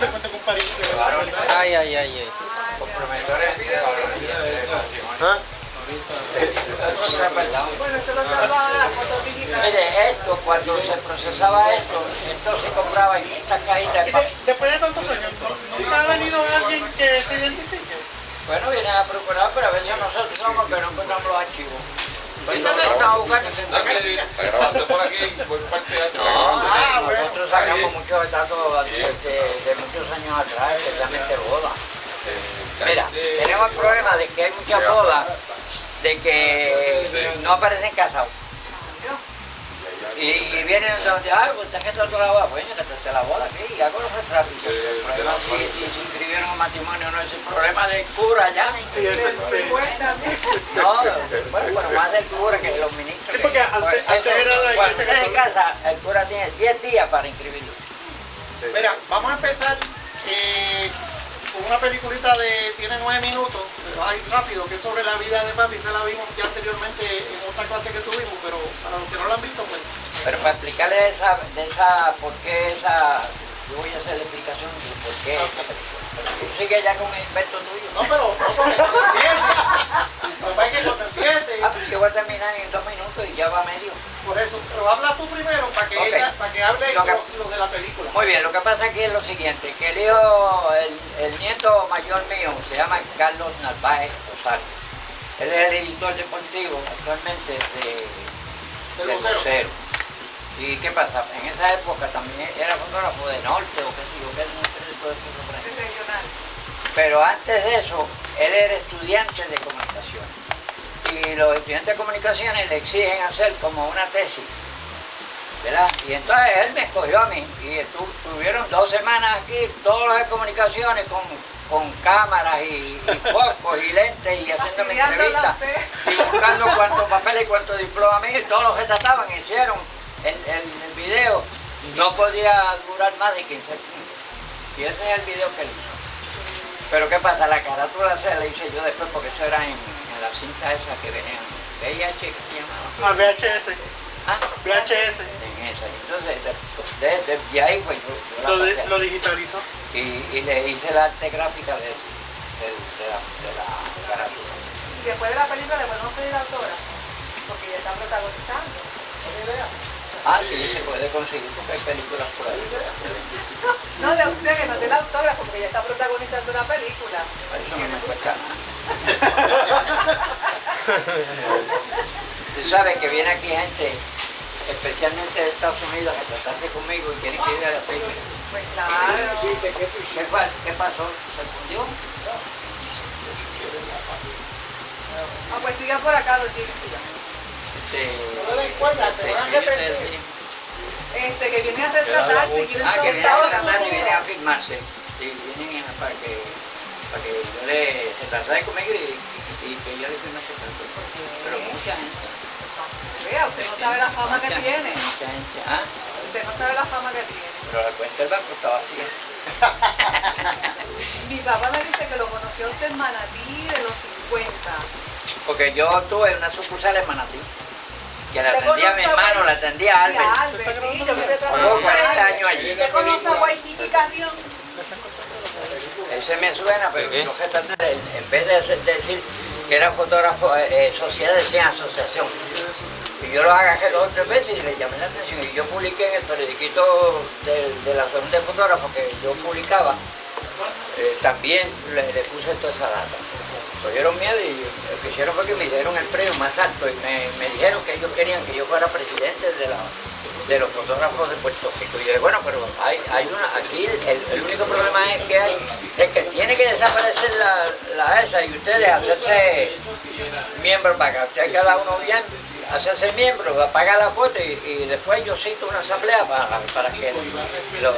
se cuenta con parientes. Ay, ay, ay, ay. Comprometores entre varones. ¿Ah? Bueno, eso lo salva a las fotos digitales. Mire, esto, cuando se procesaba esto se compraba en estas cajitas de papel. Después de tantos años, ¿nunca ha venido alguien que se identifique? Bueno, vienen a procurar, pero a veces nosotros somos que no encontramos los archivos. Estamos buscando que Grabaste por aquí, por parte de atrás. no, nosotros sacamos muchos datos de muchos años atrás, especialmente bodas. Mira, tenemos el problema de que hay muchas bodas de que no aparecen casados. Y vienen donde, usted que trató la boda, pues yo que traté la boda aquí y hago los retratos. El problema si se inscribieron en matrimonio no es el problema del cura ya. Sí, ese. No, bueno, pero más del cura que los ministros. Sí, porque antes era la cuando iglesia usted se católica. casa, el cura tiene 10 días para inscribirlo. Mira, vamos a empezar con una peliculita tiene 9 minutos, pero hay rápido, que es sobre la vida de papi. Esa la vimos ya anteriormente en otra clase que tuvimos, pero para los que no la han visto, pues. Pero para explicarle por qué yo voy a hacer la explicación de por qué esa película. Pero tú sigue ya con el invento tuyo. No, pero no, porque cuando empiece. Papá, es que cuando empiece. Pues yo voy a terminar en 2 minutos y ya va medio. Por eso, pero habla tú primero para que Ok. para que hable Lo que- lo de la película. Muy bien, lo que pasa aquí es lo siguiente, que el nieto mayor mío se llama Carlos Narváez Rosario. Él es el editor deportivo actualmente del Vocero. ¿Y qué pasa? En esa época también era fotógrafo de Norte o qué sé yo, qué no sé, todo esto lo prende. Regional. Pero antes de eso, él era estudiante de comunicaciones. Y los estudiantes de comunicaciones le exigen hacer como una tesis, ¿verdad? Y entonces él me escogió a mí y estuvieron 2 semanas aquí, todos los de comunicaciones con cámaras y focos y lentes y haciéndome entrevistas y buscando cuántos papeles y cuántos diplomas míos y todos los que trataban hicieron el video. No podía durar más de 15 minutos. Y ese es el video que él hizo. Pero ¿qué pasa? La carátula se la hice yo después porque eso era en la cinta esa que venían, VIH, ¿qué se llamaba? VHS. ¿Ah? VHS. En esa. Entonces, de ahí pues yo la pasé. Lo digitalizó. Y le hice la arte gráfica de la carátula. Y después de la película le podemos pedir autógrafo, porque ella está protagonizando. Sí, se puede conseguir porque hay películas por ahí. No de usted, que no dé el autógrafo, porque ella está protagonizando una película. Eso no me cuesta nada. Tú sabes que viene aquí gente, especialmente de Estados Unidos, a tratarse conmigo y quieren que ir a la película. Pues claro. ¿Qué pasó? ¿Se fundió? Pues siga por acá, don Jimmy, siga. No le den cuerda, se van a arrepentir. Que vienen a retratarse y quieren Que ser vienen a Estados tratar y vienen a Unidos. filmarse. Sí, vienen para que yo se tratara conmigo y que yo le filmase tanto. Pero mucha gente. Vea, usted no sabe la fama que tiene. Mucha gente. ¿Ah? Usted no sabe la fama que tiene. Pero la cuenta del banco está vacía. Mi papá me dice que lo conoció usted en Manatí de los 50. Porque yo tuve una sucursal en Manatí. Que la ¿Usted atendía a mi conoce a hermano, la atendía a Albert. Albert, sí, yo me retraté Tuvo con 40 Albert. años allí. ¿Usted conoce a Waititi Carrión? Ese me suena, pero yo que traté, en vez de decir que era fotógrafo, sociedad decía asociación. Y yo lo agarré 2 o 3 veces y le llamé la atención. Y yo publiqué en el periodiquito de la Asociación de Fotógrafos que yo publicaba, también le puse toda esa data. Cogieron miedo y lo que hicieron fue que me dieron el premio más alto y me dijeron que ellos querían que yo fuera presidente de los fotógrafos de Puerto Rico. Y yo dije, bueno, pero hay una, aquí el único problema es que tiene que desaparecer la esa y ustedes hacerse miembros para acá. Ustedes cada uno bien, hacerse miembro, paga la cuota y después yo cito una asamblea para que los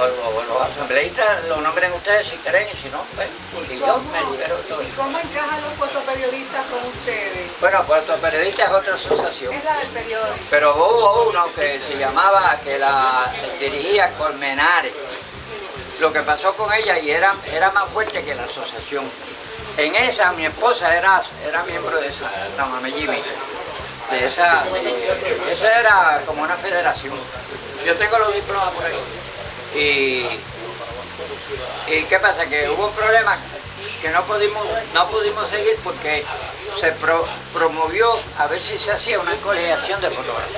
asambleístas lo nombren ustedes si creen y si no, pues, y yo me libero de todo. ¿Y cómo encajan los fotoperiodistas con ustedes? Bueno, Puerto Periodista es otra asociación. Es la del periódico. Pero hubo uno que se llamaba, que la dirigía Colmenares. Lo que pasó con ella y era más fuerte que la asociación. En esa, mi esposa era miembro de esa, la Mamá Jimmy. Esa era como una federación. Yo tengo los diplomas por ahí. ¿Y qué pasa? Que hubo un problema que no pudimos seguir porque se promovió a ver si se hacía una colegiación de fotógrafos.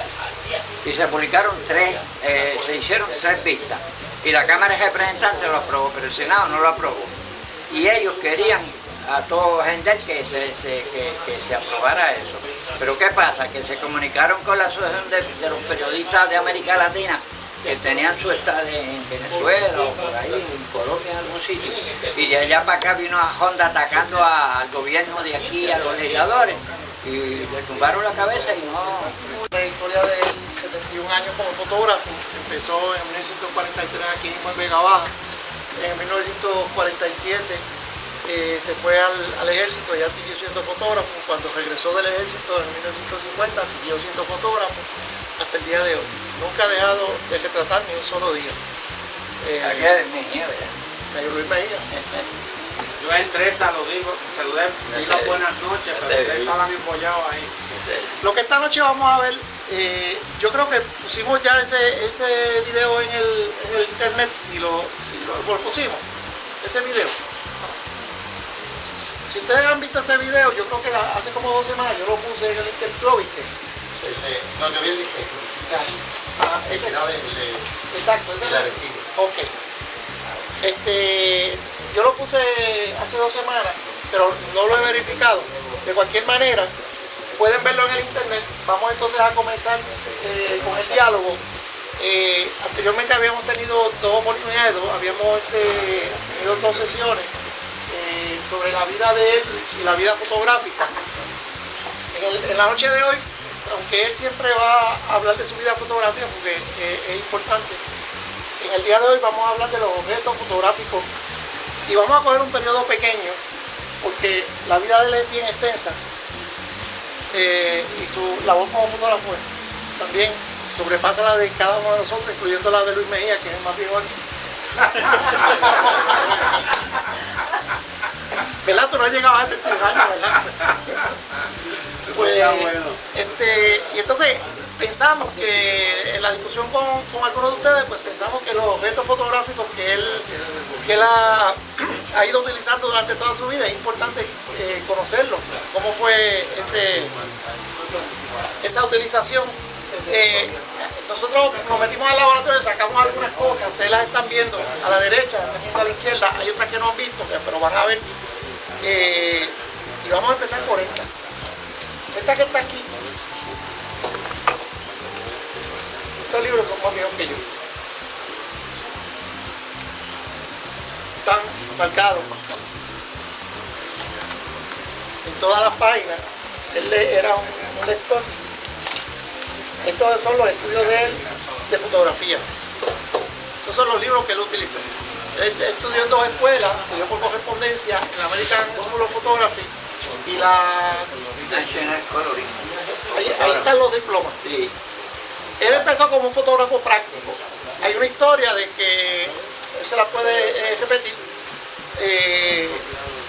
Y se publicaron se hicieron 3 vistas. Y la Cámara de Representantes lo aprobó, pero el Senado no lo aprobó. Y ellos querían a todo gender que se aprobara eso. Pero ¿qué pasa? Que se comunicaron con la Asociación de los Periodistas de América Latina, que tenían su estado en Venezuela o por ahí, en Colombia, en algún sitio. Y de allá para acá vino a Honda atacando al gobierno de aquí, a los legisladores, y le tumbaron la cabeza y no... La historia de 71 años como fotógrafo empezó en 1943 aquí mismo en Vega Baja. En 1947 se fue al ejército, ya siguió siendo fotógrafo. Cuando regresó del ejército en 1950 siguió siendo fotógrafo hasta el día de hoy. Nunca ha dejado de retratar ni un solo día. Aquí es Mejía, ¿verdad? Mayor Luis Mejía. Yo entré, saludé, di las buenas noches, pero ustedes estaban embollados ahí. Lo que esta noche vamos a ver, yo creo que pusimos ya ese video en el internet, si lo pusimos, ese video. Si ustedes han visto ese video, yo creo que hace como 2 semanas yo lo puse en el internet, ¿viste? No, yo vi el Ese. Exacto, ese. Ok. Yo lo puse hace 2 semanas, pero no lo he verificado. De cualquier manera, pueden verlo en el internet. Vamos entonces a comenzar con el diálogo. Anteriormente habíamos tenido 2 oportunidades, habíamos tenido 2 sesiones sobre la vida de él y la vida fotográfica. En la noche de hoy, aunque él siempre va a hablar de su vida fotográfica porque es importante, en el día de hoy vamos a hablar de los objetos fotográficos y vamos a coger un periodo pequeño porque la vida de él es bien extensa y su labor como fotógrafo también sobrepasa la de cada uno de nosotros, incluyendo la de Luis Mejía, que es el más viejo aquí. ¿Verdad? Tú no has llegado a 73 años, ¿verdad? Pues, y entonces pensamos que en la discusión con algunos de ustedes, pues pensamos que los objetos fotográficos que él ha ido utilizando durante toda su vida es importante conocerlos, cómo fue esa utilización. Nosotros nos metimos al laboratorio, sacamos algunas cosas, ustedes las están viendo a la derecha, están viendo a la izquierda, hay otras que no han visto, pero van a ver. Y vamos a empezar por esta. Esta que está aquí. Estos libros son más viejos que yo. Están marcados en todas las páginas. Él era un lector. Estos son los estudios de él de fotografía. Estos son los libros que él utilizó. Él estudió en 2 escuelas, estudió por correspondencia en la American School of Photography y la National Coloring. Ahí están los diplomas. Sí. Él empezó como un fotógrafo práctico. Hay una historia de que, él se la puede repetir,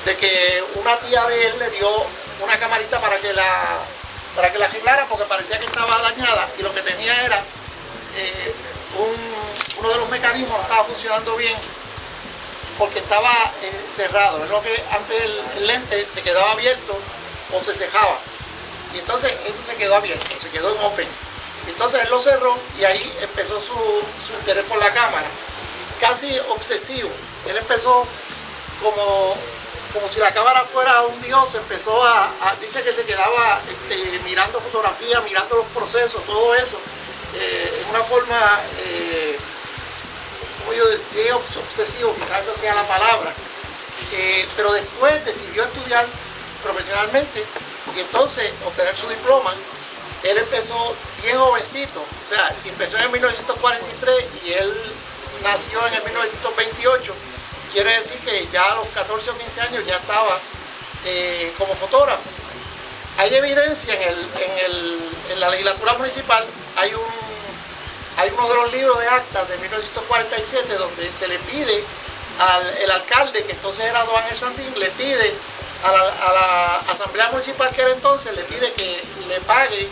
de que una tía de él le dio una camarita para que la arreglara porque parecía que estaba dañada y lo que tenía era uno de los mecanismos no estaba funcionando bien porque estaba cerrado. Es lo que antes el lente se quedaba abierto o se cejaba. Y entonces eso se quedó abierto, se quedó en open. Entonces él lo cerró y ahí empezó su interés por la cámara. Casi obsesivo. Él empezó como si la cámara fuera un dios, empezó dice que se quedaba mirando fotografía, mirando los procesos, todo eso. En una forma, como yo digo, obsesivo, quizás esa sea la palabra. Pero después decidió estudiar profesionalmente y entonces obtener su diploma. Él empezó bien jovencito, o sea, si empezó en el 1943 y él nació en el 1928, quiere decir que ya a los 14 o 15 años ya estaba como fotógrafo. Hay evidencia en la legislatura municipal, hay uno de los libros de actas de 1947 donde se le pide al alcalde, que entonces era Don Ángel Sandín, le pide a la asamblea municipal que era entonces, le pide que le pague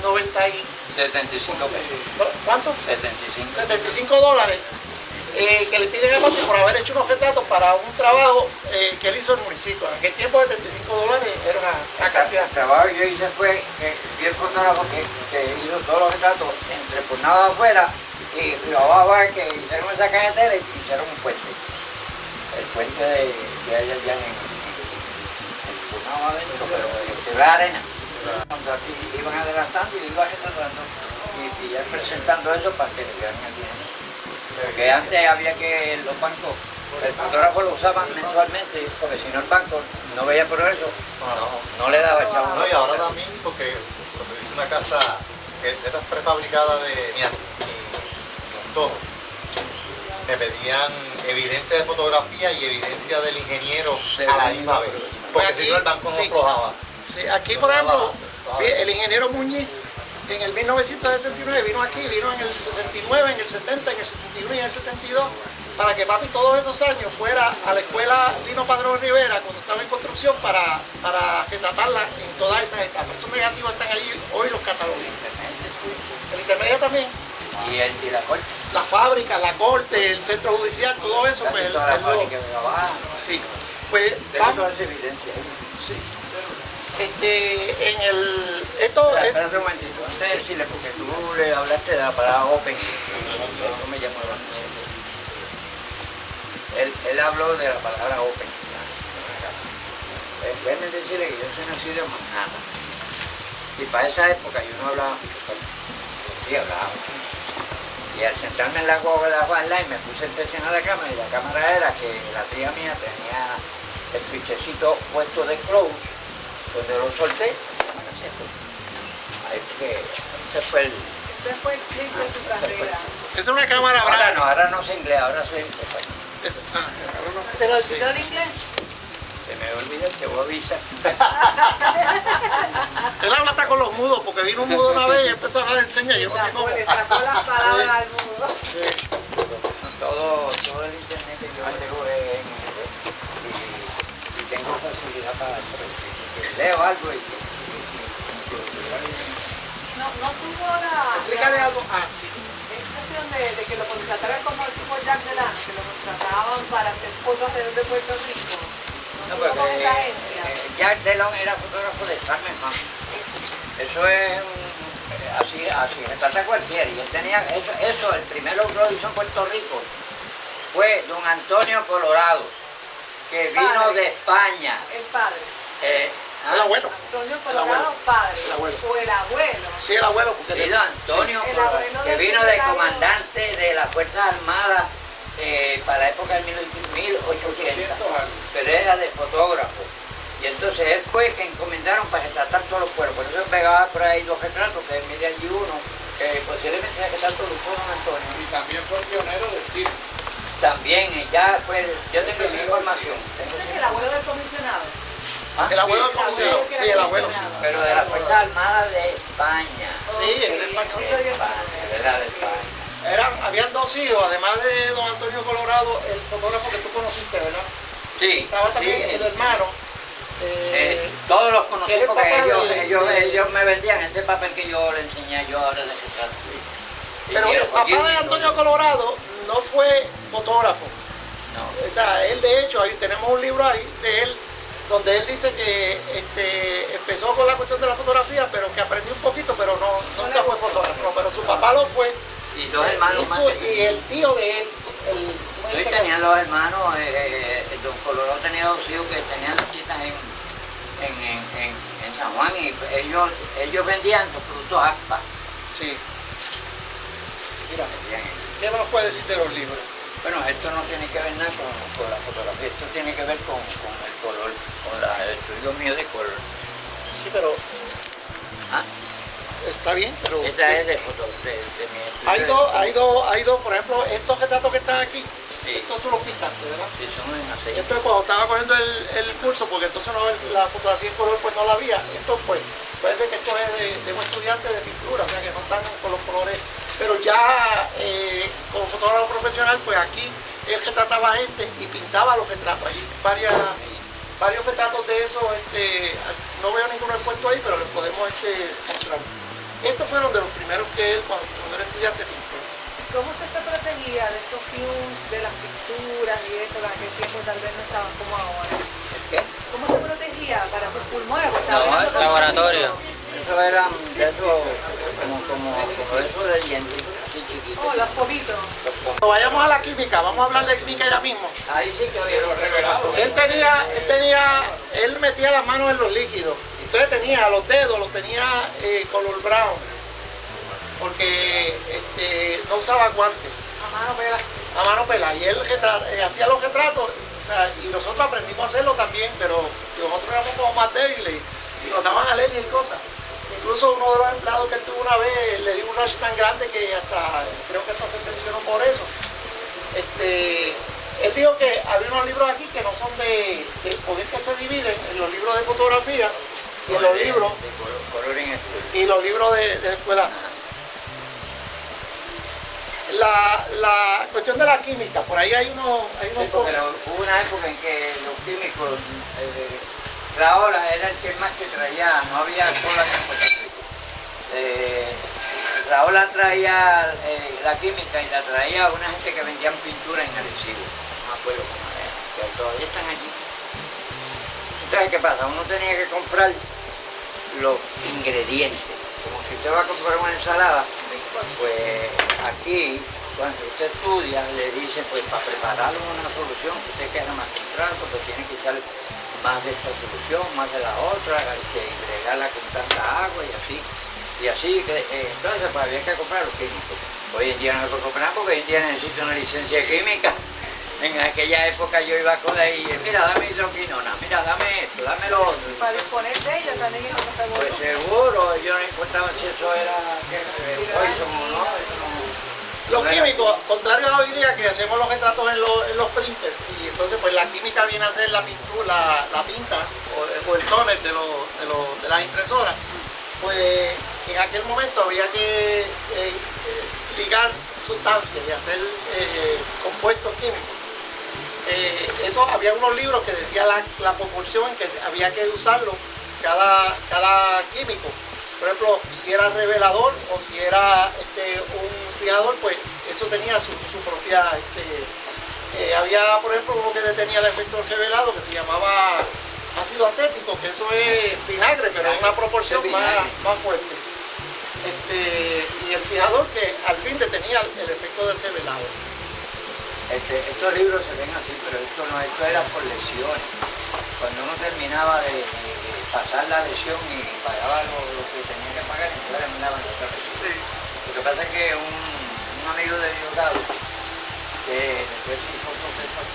75 pesos. ¿Cuánto? 75. $75 que le piden a papi por haber hecho unos retratos para un trabajo que él hizo en el municipio. En aquel tiempo $75 era una cantidad. El trabajo que yo hice fue que vi el fotógrafo que hizo todos los retratos entre Purnado afuera y Río Abajo, que hicieron esa carretera y hicieron un puente. El puente de allá en Purnado adentro, pero de la arena. Aquí iban adelantando y iban retratando y ya presentando eso para que le dieran el dinero. Porque antes había que los bancos, el fotógrafo lo usaban mensualmente, porque si no el banco no veía progreso, no le daba chavo. No, y ahora también, porque cuando hice una casa de esas prefabricadas de todo, me pedían evidencia de fotografía y evidencia del ingeniero a la misma vez, porque si no el banco no aflojaba. Sí, aquí por ejemplo, el ingeniero Muñiz en el 1969 vino aquí, vino en el 69, en el 70, en el 71 y en el 72, para que papi todos esos años fuera a la escuela Lino Padrón Rivera cuando estaba en construcción para retratarla en todas esas etapas. Esos negativos están allí, hoy los catálogos. El intermedio también. Y la corte. La fábrica, la corte, el centro judicial, todo eso. Pues, toda la fábrica de abajo. sí. Pues Tengo vamos. toda esa evidencia ahí. Sí. En el. Esto. Espérate un momentito, antes de decirle, porque tú le hablaste de la palabra open. Eso me llamó la atención. Él habló de la palabra open. Déjenme decirle que yo soy nacido en Manhattan. Y para esa época yo no hablaba mucho español. Sí, hablaba. Y al sentarme en la guagua de la Van Line me puse a presionar la cámara y la cámara era que la tía mía tenía el fichecito puesto de close, donde lo solté, la cámara se fue. Ahí que ese fue el clip de su carrera. Es una cámara brava. ahora no sé inglés, ahora soy español. ¿Se le olvidó el inglés? Se me olvidó, te voy a avisar. Él habla hasta con los mudos, porque vino un mudo una vez y empezó a hablar en señas, yo no sé cómo. Le sacó las palabras al mundo. Todo el internet que yo leo es en inglés y tengo facilidad para eso. Leo algo y No tuvo la... Explícale algo. Sí. Es cuestión de que lo contrataran como el tipo Jack Delano, que lo contrataban para hacer fotos alrededor de Puerto Rico. No, tuvo con porque esa agencia. Jack Delon era fotógrafo de Carmen Mann. Eso es así retrata cualquiera. Y él tenía eso, el primero que lo hizo en Puerto Rico fue don Antonio Colorado, que vino de España. El padre. El abuelo. Antonio Colorado, padre. El abuelo. O el abuelo. Sí, el abuelo, porque Sí, don Antonio El Colorado, abuelo que del vino de secretario. comandante de las Fuerzas Armadas para la época del 1800, pero era de fotógrafo. Y entonces él fue que encomendaron para retratar todos los pueblos. Por eso él pegaba por ahí dos retratos, que mide allí uno, que posiblemente sea que tanto lo fue don Antonio. Y también fue pionero del cine. También, ya pues, yo tengo esa información. ¿Ese es el abuelo del comisionado? ¿Ah? el abuelo del comisionado. Sí, el abuelo. Pero de las Fuerzas Armadas de España. Sí, él es español. De España, era de España. Habían dos hijos, además de don Antonio Colorado, el fotógrafo que tú conociste, ¿verdad? Sí, Estaba también sí, el hermano. todos los conocí ¿Eres porque papá ellos me vendían ese papel que yo le enseñé yo ahora de ese trato. Pero el papá de Antonio Colorado no fue fotógrafo. No. O sea, él de hecho, ahí tenemos un libro ahí de él, donde él dice que empezó con la cuestión de la fotografía, pero que aprendió un poquito, pero nunca fue fotógrafo. No, pero su papá lo fue. Y dos hermanos más. Y el tío de él, Yo tenía dos hermanos, don Colorado tenía dos hijos que tenían las citas en San Juan y ellos vendían los productos ACFA. Sí. Mira, vendían ellos. ¿Qué nos puede decir de los libros? Bueno, esto no tiene que ver nada con la fotografía, esto tiene que ver con el color, con el estudio mío de color. Sí, pero ¿Ah? está bien, pero Esta es de foto, de mi estudio. hay dos, por ejemplo, estos retratos que están aquí, Sí. estos tú los pintaste, ¿verdad? Sí, son en aceite. Esto es cuando estaba cogiendo el curso, porque entonces la fotografía en color pues no la había. Esto pues, parece que esto es de un estudiante de pintura, o sea que no están con los colores. Pero ya como fotógrafo profesional, pues aquí él retrataba gente y pintaba los retratos. Allí varios retratos de eso, no veo ninguno expuesto ahí, pero les podemos mostrar. Estos fueron de los primeros que él, cuando era estudiante, pintó. ¿Cómo usted se protegía de esos fumes de las pinturas y eso, que en aquel tiempo tal vez no estaban como ahora. ¿Qué? ¿Cómo se protegía para sus pulmones? Porque No, estaba hablando con- laboratorio. Eso eran de esos, como eso de dientes, así chiquitos. Oh, los pomitos. Cuando vayamos a la química, vamos a hablar de química ya mismo. Ahí sí que había los revelados. Él metía las manos en los líquidos. Entonces tenía los dedos, los tenía color brown. Porque no usaba guantes. A mano pela. A mano pelada. Y él hacía los retratos, o sea, y nosotros aprendimos a hacerlo también, pero nosotros éramos como más débiles y nos daban alergia y cosas. Incluso uno de los empleados que él tuvo una vez le dio un rash tan grande que creo que hasta se pensionó por eso. Él dijo que había unos libros aquí que no son porque es que se dividen en los libros de fotografía y en los libros y los libros de escuela. La cuestión de la química, por ahí hay unos Sí, porque hubo una época en que los químicos, Raola era el que más que traía, no había cola en Puerto Rico. Raola traía la química y la traía una gente que vendían pintura en Arecibo, no me acuerdo cómo era, que todavía están allí. Entonces, ¿qué pasa? Uno tenía que comprar los ingredientes, como si usted va a comprar una ensalada, pues aquí, cuando usted estudia, le dicen, pues para preparar una solución, usted quiera más contrato, pues tiene que echar más de esta solución, más de la otra, hay que agregarla con tanta agua y así. Y así, entonces pues había que comprar los químicos. Hoy en día no se puede comprar porque hoy en día necesito una licencia química. En aquella época yo iba con la y mira, dame hidroquinona, mira, dame esto, dame lo otro. Para disponer de ellos también es otro Pues seguro. seguro, yo no importaba si eso era poison o no. Eso no. Los químicos, contrario a hoy día que hacemos los retratos en los printers, y entonces pues la química viene a ser la pintura, la tinta o el toner de las impresoras, pues en aquel momento había que ligar sustancias y hacer compuestos químicos. Eso había unos libros que decía la proporción en que había que usarlo cada químico. Por ejemplo, si era revelador o si era un fijador, pues eso tenía su propia... había, por ejemplo, uno que tenía el efecto revelado que se llamaba ácido acético, que eso es vinagre, pero en una proporción más fuerte. Y el fijador que al fin tenía el efecto del revelado. Estos libros se ven así, pero esto era por lesiones. Cuando uno terminaba de pasar la lesión y pagaba lo que tenía que pagar, entonces le mandaban otra vez. Sí. Lo que pasa es que un amigo de Diosdado, que después hizo profesor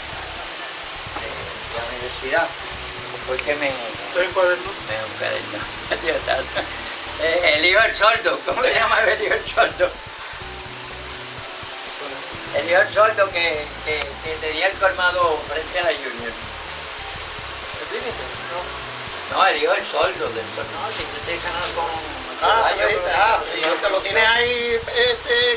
de la universidad, fue el que me cuaderno. el hijo del sordo, ¿cómo se llama el hijo del sordo? El hijo del sordo que tenía el colmado frente a la Junior. No, el hijo del sordo, no, si usted está ganando con... Te lo tienes ahí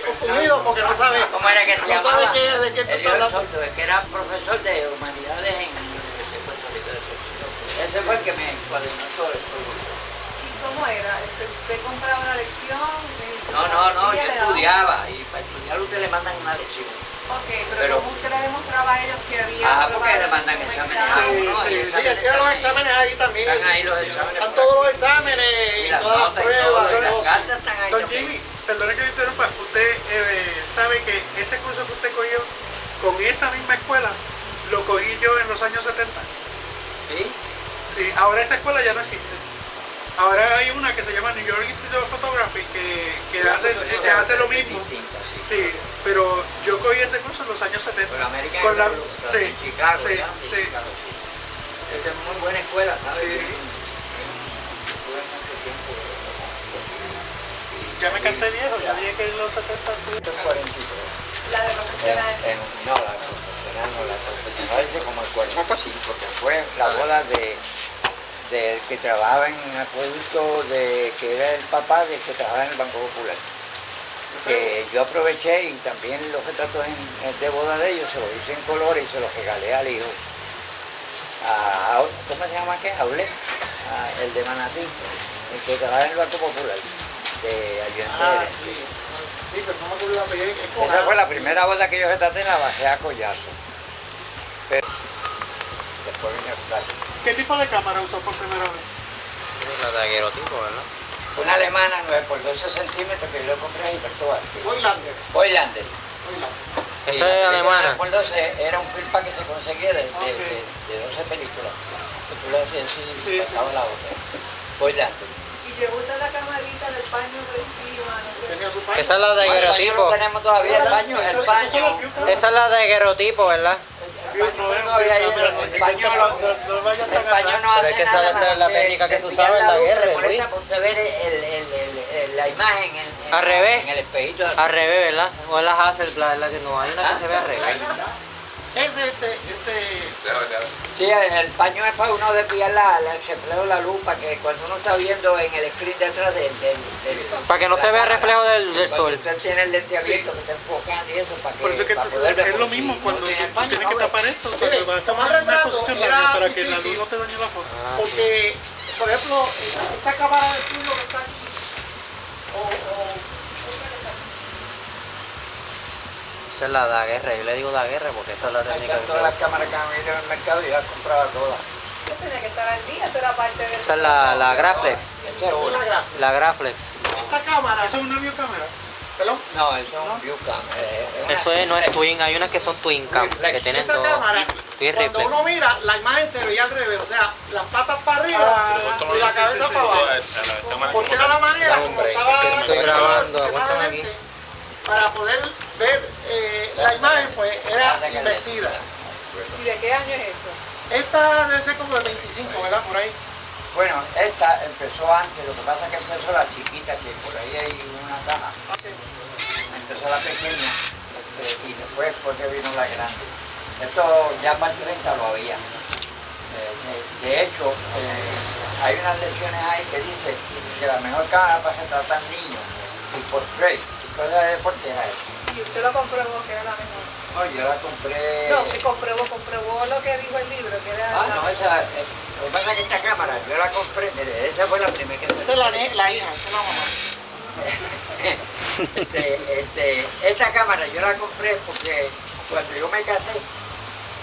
confundido porque no sabes. ¿Cómo era que se no llamaba? sabe de qué te El está hijo del hablando. sordo, es que era profesor de humanidades en la Universidad de Puerto Rico. Ese fue el que me encuadernó todo esto. ¿Y cómo era? ¿Usted compraba una lección? No, ¿Y yo le daban? estudiaba y para estudiar usted le mandan una lección. Ok, pero Pero- ¿cómo usted le demostraba a ellos que había Porque aprobado le mandan su exámenes. examen? No, Sí, el sí, él tiene los exámenes ahí también. Están ahí los exámenes. Están todos los exámenes y las todas las notas y todo, pruebas. y las todo. cartas están ahí. Don también. Jimmy, perdone que lo interrumpa, usted sabe que ese curso que usted cogió con esa misma escuela, lo cogí yo en los años 70. ¿Sí? Sí, ahora esa escuela ya no existe. Ahora hay una que se llama New York Institute of Photography que hace lo mismo. Distinta, Sí, pero yo cogí ese curso en los años 70. Pero American Con la- Revolution, sí, en Chicago, sí, ¿verdad? En sí. Chicago, sí. Esta es muy buena escuela, ¿sabes? Sí. Tuve mucho tiempo. Ya me canté viejo, ya dije que en los 70 estuve. 43. La de profesional. No, la profesional no, la profesional es como el 45, porque fue la boda del que trabajaba en acueducto, que era el papá del que trabajaba en el Banco Popular. Que yo aproveché y también los retratos de boda de ellos se los hice en colores y se los regalé al hijo. ¿Cómo se llama qué? Aulé, el de Manatí, el que trabaja en el Banco Popular, de ayudante gerente. Sí, pero no me acuerdo la apellido. es con Esa A. fue la primera boda que yo retraté, la bajé a collazo. Pero después vine a buscar. ¿Qué tipo de cámara usó por primera vez? La daguerrotipo, ¿verdad? Una alemana 9 por 12 centímetros que yo le compré a Gilberto Vázquez. Voigtlander. Voigtlander. Voigtlander. Esa es alemana. Por 12 era un film que se conseguía de 12 películas. Que tú le hacías así Sí, y pasaba la otra. Voigtlander. Y llegó a usar la camarita del paño por encima, no sé. Tenía su paño. Esa es la Bueno, ahí daguerrotipo. lo tenemos todavía, el paño. Esa es la daguerrotipo, ¿verdad? No vayan El tan paño atrás. no Pero hace es que nada esa es la más que técnica que se desviar usaba en la luz, guerra, le molesta Luis. por usted ver la imagen Al revés. en el espejito. Al revés, ¿verdad? O es la Hasselblad, ¿verdad? Que no hay una que se ve al revés. Es Sí, el paño es para uno desviar el reflejo de la luz, para que cuando uno está viendo en el screen detrás del Para que no se vea el reflejo del cuando sol. usted tiene el lente abierto que está enfocando y eso, para que, Por eso que para poder ver, es lo porque mismo si cuando no tú tiene el paño, tienes no que ve. tapar esto, Mire, cuando vas a tomar poner una retrato posición era larga para que la luz difícil. no te dañe la foto. porque, por ejemplo, esta cámara de estudio que está aquí, Esa es la daguerra. Yo le digo daguerra porque esa es la Ahí técnica están que todas las usa. cámaras que han venido en el mercado y yo las compraba todas. Yo tenía que estar al día, esa era parte de Esa es la Graflex. Esta es una. una gráfica. La Graflex. Esta cámara, ¿Eso es una biocámara? perdón, No, eso es un viewcam. Eso es, no es twin. Hay unas que son twin cam. Que tienen esa todo. cámara, Twin cuando reflex. uno mira, la imagen se veía al revés, o sea, las patas para arriba y la cabeza para abajo. Porque era la manera como estaba Estoy grabando, sistemáticamente, para poder ver la imagen, pues era invertida. ¿Y de qué año es eso? Esta debe ser como el 25, ¿verdad? Por ahí. Bueno, esta empezó antes, lo que pasa es que empezó la chiquita, que por ahí hay una caja. Empezó la pequeña y después fue que vino la grande. Esto ya para el 30 lo había. De hecho, hay unas lecciones ahí que dice que la mejor cámara para retratar niños y portrait y cosas de deporte era esta. Y usted lo comprobó que era la mejor. No, yo la compré... No, se comprobó lo que dijo el libro, que era Ah, la no, esa... Lo que pasa es que esta cámara, yo la compré, mire, esa fue la primera que... Esta es la hija, esta es la mamá. Esta cámara yo la compré porque cuando yo me casé,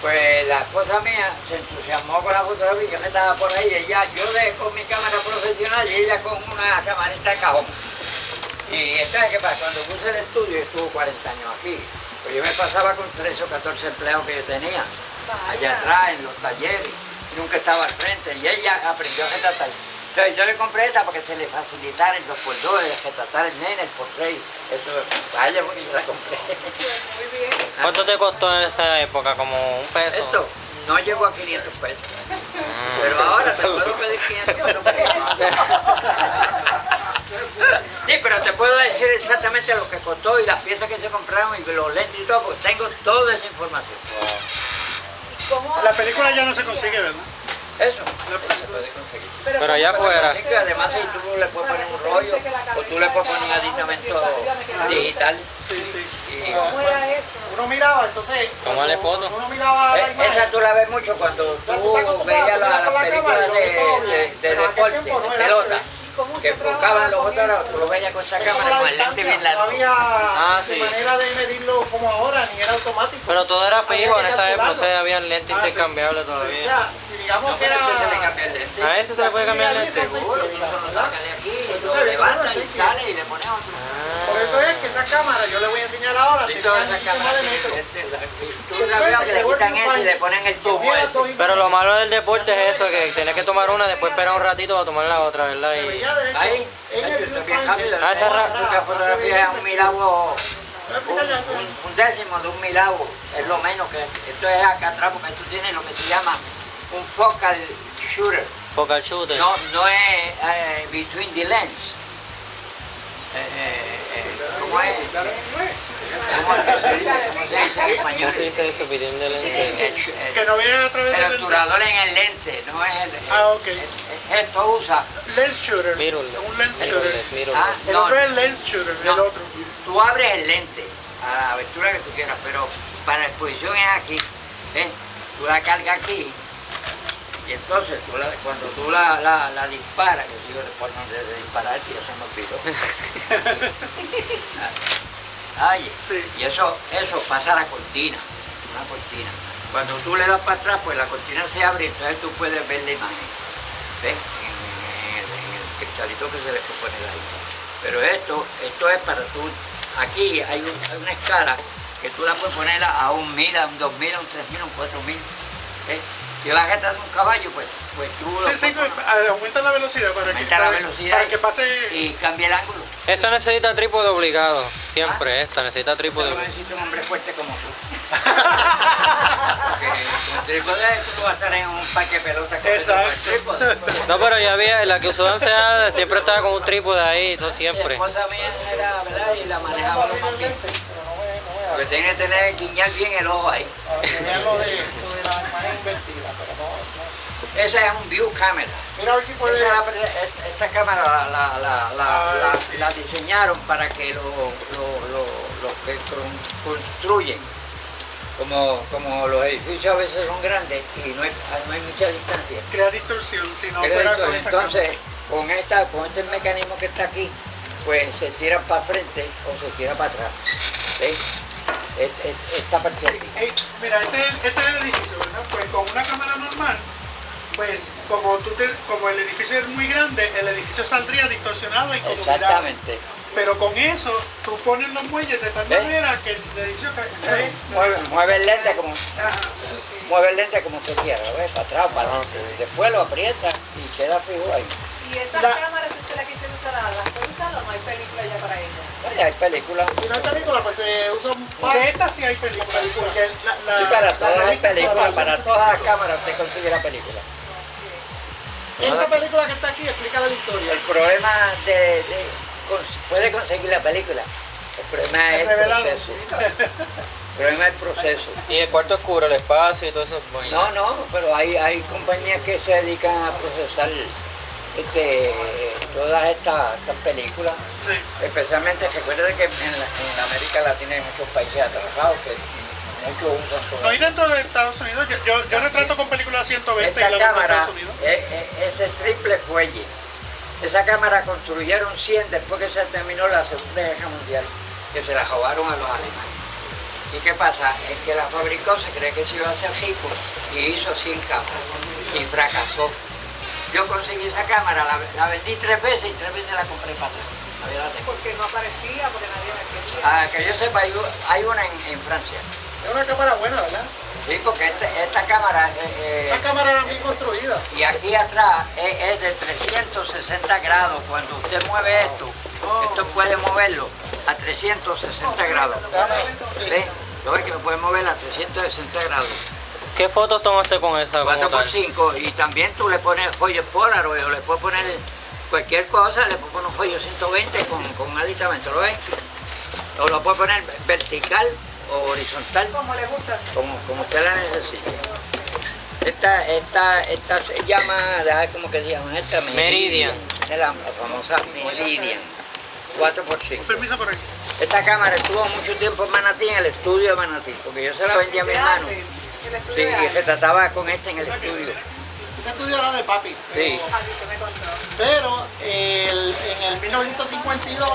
pues la esposa mía se entusiasmó con la fotografía y yo me estaba por ahí, con mi cámara profesional y ella con una camarita de cajón. Y entonces, ¿qué pasa? Cuando puse el estudio, yo estuve 40 años aquí, pues yo me pasaba con 13 o 14 empleados que yo tenía, allá atrás en los talleres, nunca estaba al frente y ella aprendió a retratar. Entonces yo le compré esta para que se le facilitara el 2x2, el retratar el nene, el portrait, eso, vaya porque yo la compré. muy bien. ¿Cuánto te costó en esa época? ¿Como un peso? Esto no llegó a 500 pesos, pero ahora te puedo pedir 500 pesos. Sí, pero te puedo decir exactamente lo que costó y las piezas que se compraron y los lentes y todo, porque tengo toda esa información. ¿Cómo? La película ya no se consigue, ¿verdad? Eso se puede conseguir. Pero allá afuera. Así que además si tú le puedes poner un rollo o tú le puedes poner un aditamento digital. Sí, sí. Y ¿Cómo era eso? Uno miraba, entonces, Tómale cuando foto. uno miraba la imagen, esa tú la ves mucho cuando sea, tú tú estás acostumbrado, veías tú miras con las la cámara y películas lo ves todo bien, de pero en aquel deporte, tiempo no de era pelota, ¿Cómo que usted enfocaban trabajaba los con fotógrafos, eso? tú lo veías con esa es como cámara la con el lente distancia, bien no largo. había sí. manera de medirlo como ahora, ni era automático. Pero todo era fijo en esa época, o calcularlo. sea, había lentes intercambiables O todavía. sea, si digamos No, que pero era... es que se le cambia el lente. A ese se le puede cambiar el Aquí, lente. ahí, Seguro, tú ¿verdad? solo lo sacas de aquí, Entonces, lo había levantas como y así, sale y le pones otro. Por eso es que esa cámara, yo le voy a enseñar ahora, Y tiene todas un esas sistema cámaras, de metro. tú la ves que le quitan eso y le ponen el tubo Cogía las ese. dos imágenes, Pero lo malo del deporte es eso, que tienes que tomar una, después esperar un ratito para tomar la otra, ¿verdad? se Y... veía derecho. Ahí, En el eso es bien viewfinder. rápido. Ah, esa La fotografía es un milagro, Voy a explicarle eso. un décimo de un milagro, es lo menos que esto es acá atrás porque tú tienes lo que se llama un focal shooter. Focal shooter. No es between the lens. ¿Cómo es? ¿Cómo es que se dice? ¿Cómo se dice en español? ¿Cómo se dice eso? Pidiendo el lente. Que no vean a través El del obturador en el lente, no es el... Ah, ok. Esto usa... lens shooter. Mirrorless. Un lens shooter. Mirrorless. Ah, El no, otro es lens shooter, no. el otro. Tú abres el lente a la abertura que tú quieras, pero para la exposición es aquí. Tú la cargas aquí y entonces cuando tú la disparas, yo sigo después no de disparar, si ya se me olvidó. detalle. Sí. Y eso pasa a la cortina, una cortina. Cuando tú le das para atrás, pues la cortina se abre y entonces tú puedes ver la imagen. ¿Ves? En el cristalito que se le puede poner ahí. Pero esto es para tú, aquí hay una escala que tú la puedes poner a 1.000, a 2.000, a 3.000, a 4.000. ¿Ves? Si vas a gastar un caballo, pues tú lo Sí, aumenta la velocidad para que pase. Y cambie el ángulo. Esa necesita trípode obligado. Siempre esta necesita trípode. Solo necesita un hombre fuerte como tú. Porque con trípode tú vas a estar en un parque de pelota con trípode. No, pero ya había, la que usó Danseada siempre estaba con un trípode ahí, todo Mi siempre. esposa mía era, ¿verdad? Y la manejaba lo más bien. Porque tiene que tener, guiñar bien el ojo ahí. Tenían lo de la imagen invertida, pero no. Esa es un view camera. Mira a ver si puede. Esta cámara la diseñaron para que los que construyen, como los edificios a veces son grandes y no hay mucha distancia. Crea distorsión, si no fuera con esa Entonces, con este mecanismo que está aquí, pues se tira para frente o se tira para atrás. ¿Ves? Esta parte de aquí. Mira, este es el edificio, ¿verdad? Pues con una cámara normal, pues como el edificio es muy grande, el edificio saldría distorsionado y como Exactamente. pero con eso, tú pones los muelles de tal manera que el edificio cae. Mueve el lente como usted quiera, ¿ves? Para atrás o para adelante. Después lo aprieta y queda fijo ahí. Y esas cámaras, si usted la quisiera usar, ¿las puede usar o no hay película ya para ella? Ya hay películas. Si no hay película, pues se usa un De esta sí hay película. Porque Y para todas las películas, para todas las cámaras usted consigue la película. Esta película que está aquí explica la historia. El problema puede conseguir la película. El problema es el proceso. El problema es el proceso. Y el cuarto oscuro, el espacio y todo eso. No, pero hay compañías que se dedican a procesar todas estas películas. Sí. Especialmente, recuerden que en América Latina hay muchos países atrasados que muchos usan todo. No, y dentro de Estados Unidos, yo retrato con películas 120 Esta y la veo en cámara, Estados Unidos. ese triple fuelle, esa cámara construyeron 100 después que se terminó la Segunda Guerra Mundial, que se la robaron a los alemanes. ¿Y qué pasa? Es que la fabricó, se cree que se iba a hacer rico y hizo 100 cámaras y fracasó. Yo conseguí esa cámara, la vendí 3 veces y 3 veces la compré para atrás. Porque no aparecía, porque nadie la quería. Que yo sepa, hay una en Francia. Es una cámara buena, ¿verdad? Sí, porque esta cámara... Una cámara bien construida. Y aquí atrás es de 360 grados. Cuando usted mueve esto puede moverlo a 360 grados. ¿Ves? Lo ves que lo puede mover a 360 grados. ¿Qué fotos tomaste con esa? 4x5 y también tú le pones rollo Polaroid o le puedes poner cualquier cosa, le puedes poner un rollo 120 con aditamento, ¿lo ves? O lo puedes poner vertical o horizontal. Como le gusta. Como usted la necesite. Esta se llama, ¿cómo que se llama esta? Meridian. Es la famosa Meridian. 4x5. Permiso por ahí. Esta cámara estuvo mucho tiempo en Manatí, en el estudio de Manatí, porque yo se la vendí a mi hermano. Sí, y se trataba con en el estudio. Ese estudio era de papi. Sí. Pero en el 1952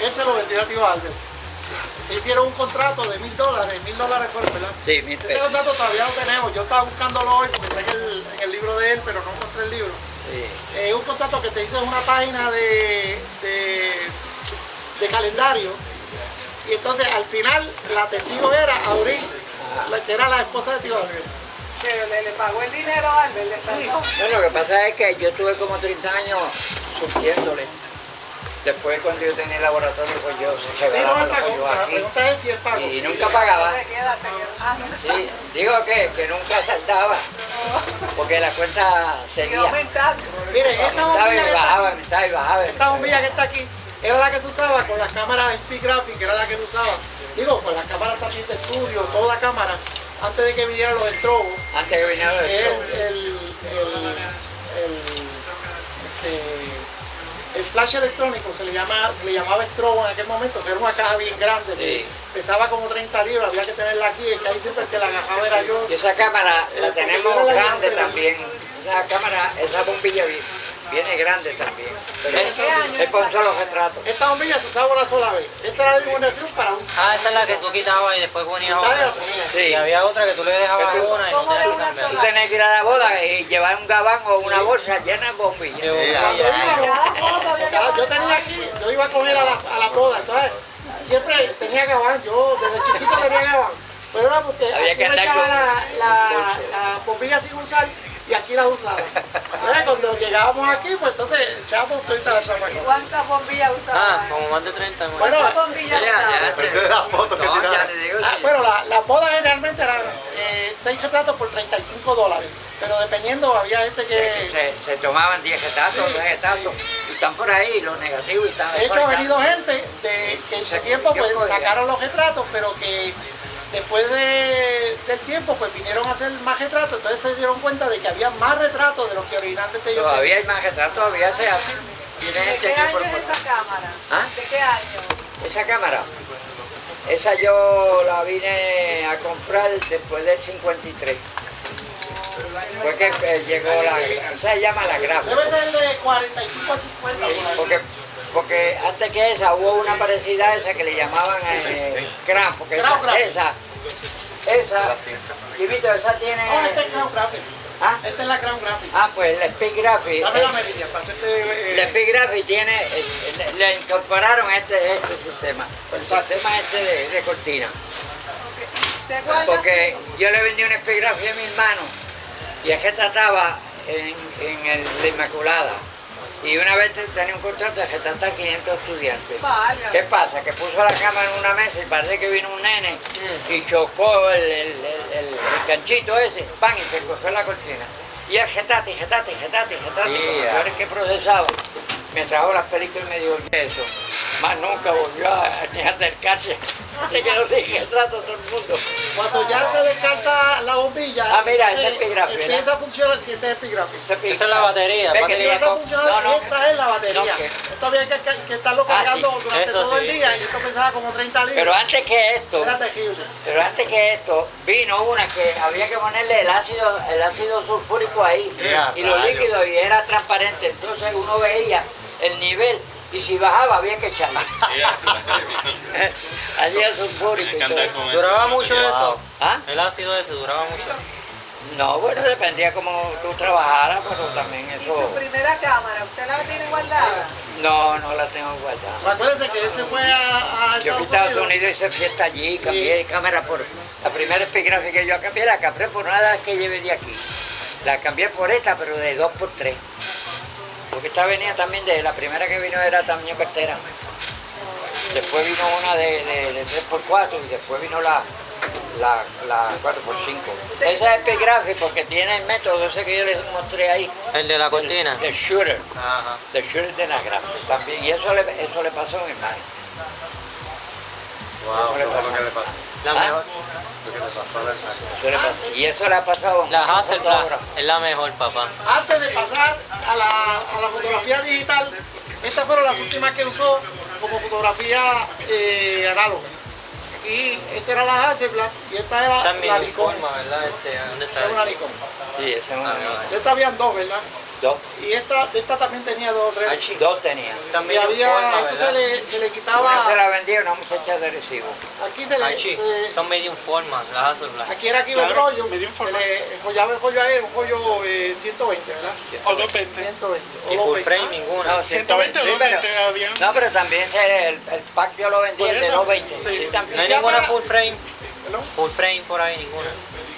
él se lo vendió a tío Albert. Hicieron un contrato de $1,000, $1,000 fueron, ¿verdad? Sí, 1.000 Ese pesos. contrato todavía lo tenemos. Yo estaba buscándolo hoy porque está en el libro de él, pero no encontré el libro. Sí. Un contrato que se hizo en una página de calendario. Y entonces al final la testigo era Auril, la que era la esposa de tío Albert. Pero le pagó el dinero a Albert, le salió. No, lo que pasa es que yo estuve como 30 años surtiéndole. Después cuando yo tenía el laboratorio, pues yo se Sí, no, llevaba él los pagó. pollos La aquí. pregunta es si él pagó. Y nunca pagaba. Se queda. Sí, digo que nunca saltaba. Porque la cuenta Y seguía. aumentando. Miren, esta Aumentaba bombilla y que está bajaba, aquí, aumentaba y bajaba. esta bombilla que está aquí, era la que se usaba con las cámaras Speed Graphic, era la que se usaba. Digo, con las cámaras también de estudio, toda cámara, antes de que vinieran los estrobos. Antes que viniera El flash electrónico se le llamaba estrobo en aquel momento, que era una caja bien grande, que pesaba como 30 libras, había que tenerla aquí, y ahí siempre el que la agajaba era yo. Y esa cámara la porque tenemos yo era la grande grande. también. Esa cámara, esa bombilla viene grande también. Pero ¿De qué año es para un solo retrato. Esta bombilla se usaba una sola vez. Esta era la iluminación para un... Ah, esa es la que tú quitabas y después ponías Esta era la otra. ponía. Sí. Y había otra que tú le dejabas Que tú- una y no ¿Cómo tenías de que una cambiarla. Tú tenés que ir a la boda y llevar un gabán o una bolsa llena de bombillas. Qué bombilla. Cuando íbamos, Cada cosa había que yo tenía aquí, yo iba a comer a la boda, entonces siempre tenía gabán, yo desde chiquito tenía gabán, pero era porque Había aquí que me andar echaba con la bombilla sin usar y aquí las usaba. Entonces cuando llegábamos aquí, pues entonces echábamos todita del zamaco. ¿Cuántas bombillas Ah, usaban? como más de 30. más. Bueno, ¿Cuántas bombillas usaban? Depende de las fotos que No, ya tiras. le digo, sí. bueno, las bodas generalmente eran 6 retratos por $35, pero dependiendo, había gente que... Se tomaban 10 retazos, 9 retazos, y están por ahí los negativos y están De hecho, ha venido gente que en su tiempo pues Yo cogía. sacaron los retratos, pero que después del tiempo pues vinieron a hacer más retratos, entonces se dieron cuenta de que había más retratos de los que originalmente ellos Todavía hay tenían. más retratos, todavía se hacen. Viene ¿De gente qué aquí por año es esa cámara? ¿Ah? ¿De qué año? esa cámara. Esa yo la vine a comprar después del 53. Fue que llegó esa se llama la gráfica. Debe ser de 45 a 50. por ahí. Porque antes que esa hubo una parecida a esa que le llamaban Cran, porque Crown Graphic. esa, La cinta. Jimito, esa tiene... No, este es Crown Graphic. ¿Ah? Esta es la Crown Graphic. Pues la Speed Graphic. Dame la medida para hacerte... La Speed Graphic tiene, le incorporaron este sistema, el sistema de cortina. ¿De cuántas? Porque yo le vendí una Speed Graphic a mi hermano y es que trataba en la Inmaculada. Y una vez tenía un contrato de retratar a 500 estudiantes. Válgame. ¿Qué pasa? Que puso la cámara en una mesa y parece que vino un nene y chocó el ganchito ese, ¡pam! Y se cogió la cortina. Y el jetate. Yeah. Yo era el que procesaba. Me trajo las películas y me dijo eso. Más nunca volvió ni a acercarse. Se quedó sin retrato todo el mundo. Cuando ya se descarta la bombilla, Ah, mira, entonces ese es epigráfico, empieza a funcionar, si este es epigráfico. Esa es la batería. Ve que batería Empieza a con- funcionar, No, esta es la batería. no, que- Esto había que estarlo cargando sí, durante eso todo el sí. día y esto pesaba como 30 libras. Pero antes que esto, Era terrible. vino una que había que ponerle el ácido sulfúrico ahí Yeah, y los rayos. líquidos y era transparente. Entonces uno veía el nivel y si bajaba había que echarle. Ácido sulfúrico y todo eso. ¿Duraba mucho eso? ¿Ah? El ácido ese duraba mucho. No, bueno, dependía cómo tú trabajaras, pero también ¿Y su eso... primera cámara? ¿Usted la tiene guardada? No la tengo guardada. Acuérdense que él se fue a Yo fui a Estados Unidos, hice fiesta allí, cambié cámara por... La primera epigráfica que yo cambié, la cambié por una de las que llevé de aquí. La cambié por esta, pero de 2x3. Porque esta venía también de... La primera que vino era tamaño cartera. Después vino una de 3x4 y después vino la 4x5. Esa es epigráfica porque tiene el método ese que yo les mostré ahí. El de la cortina. El shooter. Ajá. Del shooter de la gráfica también. Y eso le pasó a mi hermano. Wow, eso fue lo que le pasó. La ¿Ah? mejor. Lo que le pasó a la hermana. Eso le pasó. Y eso le ha pasado a La un Hasselblad fotógrafo. es la mejor, papá. Antes de pasar a la fotografía digital, estas fueron las últimas que usó como fotografía análoga. Aquí esta era la Hasselblad y esta era Esa es mi la Nikon. forma, ¿verdad? ¿Dónde está? Era una Nikon. Sí, esa es una. De esta habían dos, ¿verdad? Dos. Y de esta también tenía dos o tres. Dos tenía. Esa es Y medio había, forma, esto ¿verdad? se le Una se quitaba, la vendía a una muchacha de Recibo. aquí se le, Archie, son medium forma, las Hasselblad. aquí era aquí el Claro, rollo, medium se format. le enjollaba el rollo ahí, un rollo 120, ¿verdad? O 220. 120. Y o full 220. frame ninguna. No, 120 o sí, pero- 220 habían. No, pero también el pack yo lo vendí Por el de eso, 220. sí. Sí, también. No hay Ya ninguna para- full frame. ¿No? Full frame por ahí, ninguna.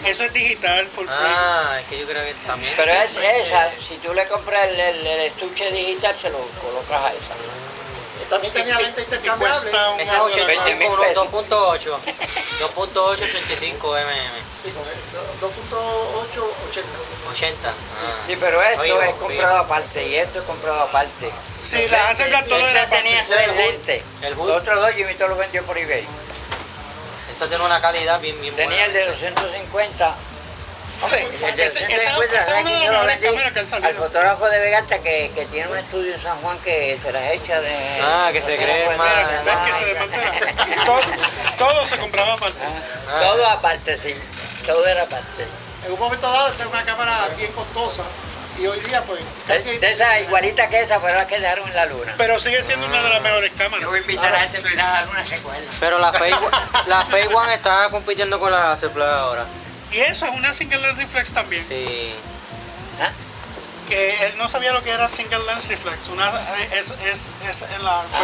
Eso es digital, full frame. Ah, es que yo creo que también. Pero es esa, si tú le compras el estuche digital, se lo colocas a esa. También tenía lente Y intercambiable. cuesta un Esa es 85, unos 20.000 2.8. 2.8, 85 mm. Sí, 2.8, 80. 80. Ah. Sí, pero esto Oye, es comprado aparte y esto es comprado aparte. Sí, las Hasselblad todo era Esta tenía aparte. 6 lentes. El hood. Los otros dos Jimmy los vendió por eBay. Esa tiene una calidad bien Tenía el buena. de 250. Hombre, el de Esa es 250, una ¿sabes de quién las se lo mejores vendí? cámaras que han salido. Al fotógrafo de Vegata que tiene un estudio en San Juan que se las echa de... Ah, que se cree más- ¿Ves que se desmantela? Todo se compraba aparte. Todo aparte, sí. Todo era aparte. En un momento dado, esta era una cámara bien costosa Y hoy día, pues, casi... De esa igualita que esa, pero las que dejaron en la luna. Pero sigue siendo una de las mejores cámaras. Yo voy a invitar a la gente a mirar la luna que cuela. Pero la Phase One está compitiendo con la Hasselblad ahora. Y eso es una single lens reflex también. Sí. ¿Ah? Que él no sabía lo que era single lens reflex. Pues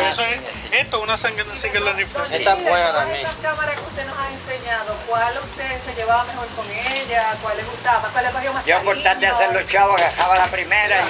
eso es esto, una single lens reflex. Esta es buena De todas también. esas cámaras que usted nos ha enseñado, ¿cuál usted se llevaba mejor con ella? ¿Cuál le gustaba más? ¿Cuál le cogió más Yo por tal de hacer los chavos agarraba la primera.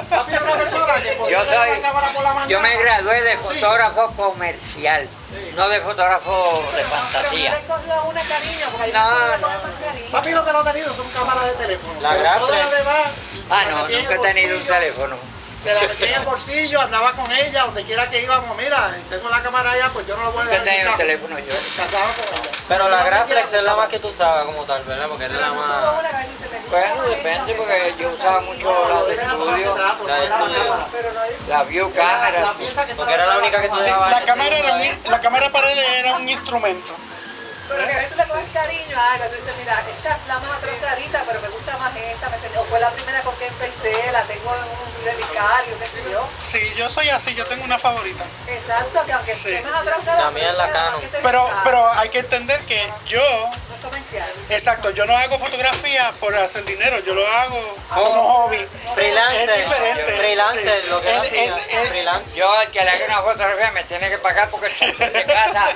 Papi era una persona que podía Yo tener soy, la cámara por la mañana. yo me gradué de Sí. fotógrafo comercial, no de fotógrafo de Pero fantasía. no le cogió una cariño, porque hay No, uno que le no, coge más cariño. Papi lo que no ha tenido son cámaras de teléfono. La Pero Graflex. todas las demás, Ah, se la no, metía en nunca he el tenido un bolsillo, teléfono. Se la metía en el bolsillo, andaba con ella, donde quiera que íbamos. Mira, tengo la cámara allá, pues yo no lo voy a Nunca he dejar en tenido mi un casa. teléfono yo. Casaba con ella. Pero la Donde Graflex quiera es la que más que tú usabas como tal, ¿verdad? Porque es la Tuvo más... una vez y se le gustó Bueno, más depende esta porque que yo esa usaba cariño. mucho la de dejan tomar estudio, retrato, La de no estudio. cámara. Pero no hay... la view La camera. pieza que Porque era la única que tú dejabas. La cámara para él era un instrumento. Pero que a veces tú le coges cariño a algo, tú dices, mira, esta es la más atrasadita, pero me gusta más esta, o fue la primera con que empecé, la tengo en un relicario, qué sé yo. Sí, yo soy así, yo tengo una favorita. Exacto, que aunque Sí. esté más atrasada, La mía es la Canon. Pero hay que entender que yo, No es comercial. exacto, yo no hago fotografía por hacer dinero, yo lo hago como hobby. Freelancer. Es diferente. Freelancer, Sí. lo que Él- hacía. es- Freelancer. Yo al que le haga una fotografía me tiene que pagar porque el de casa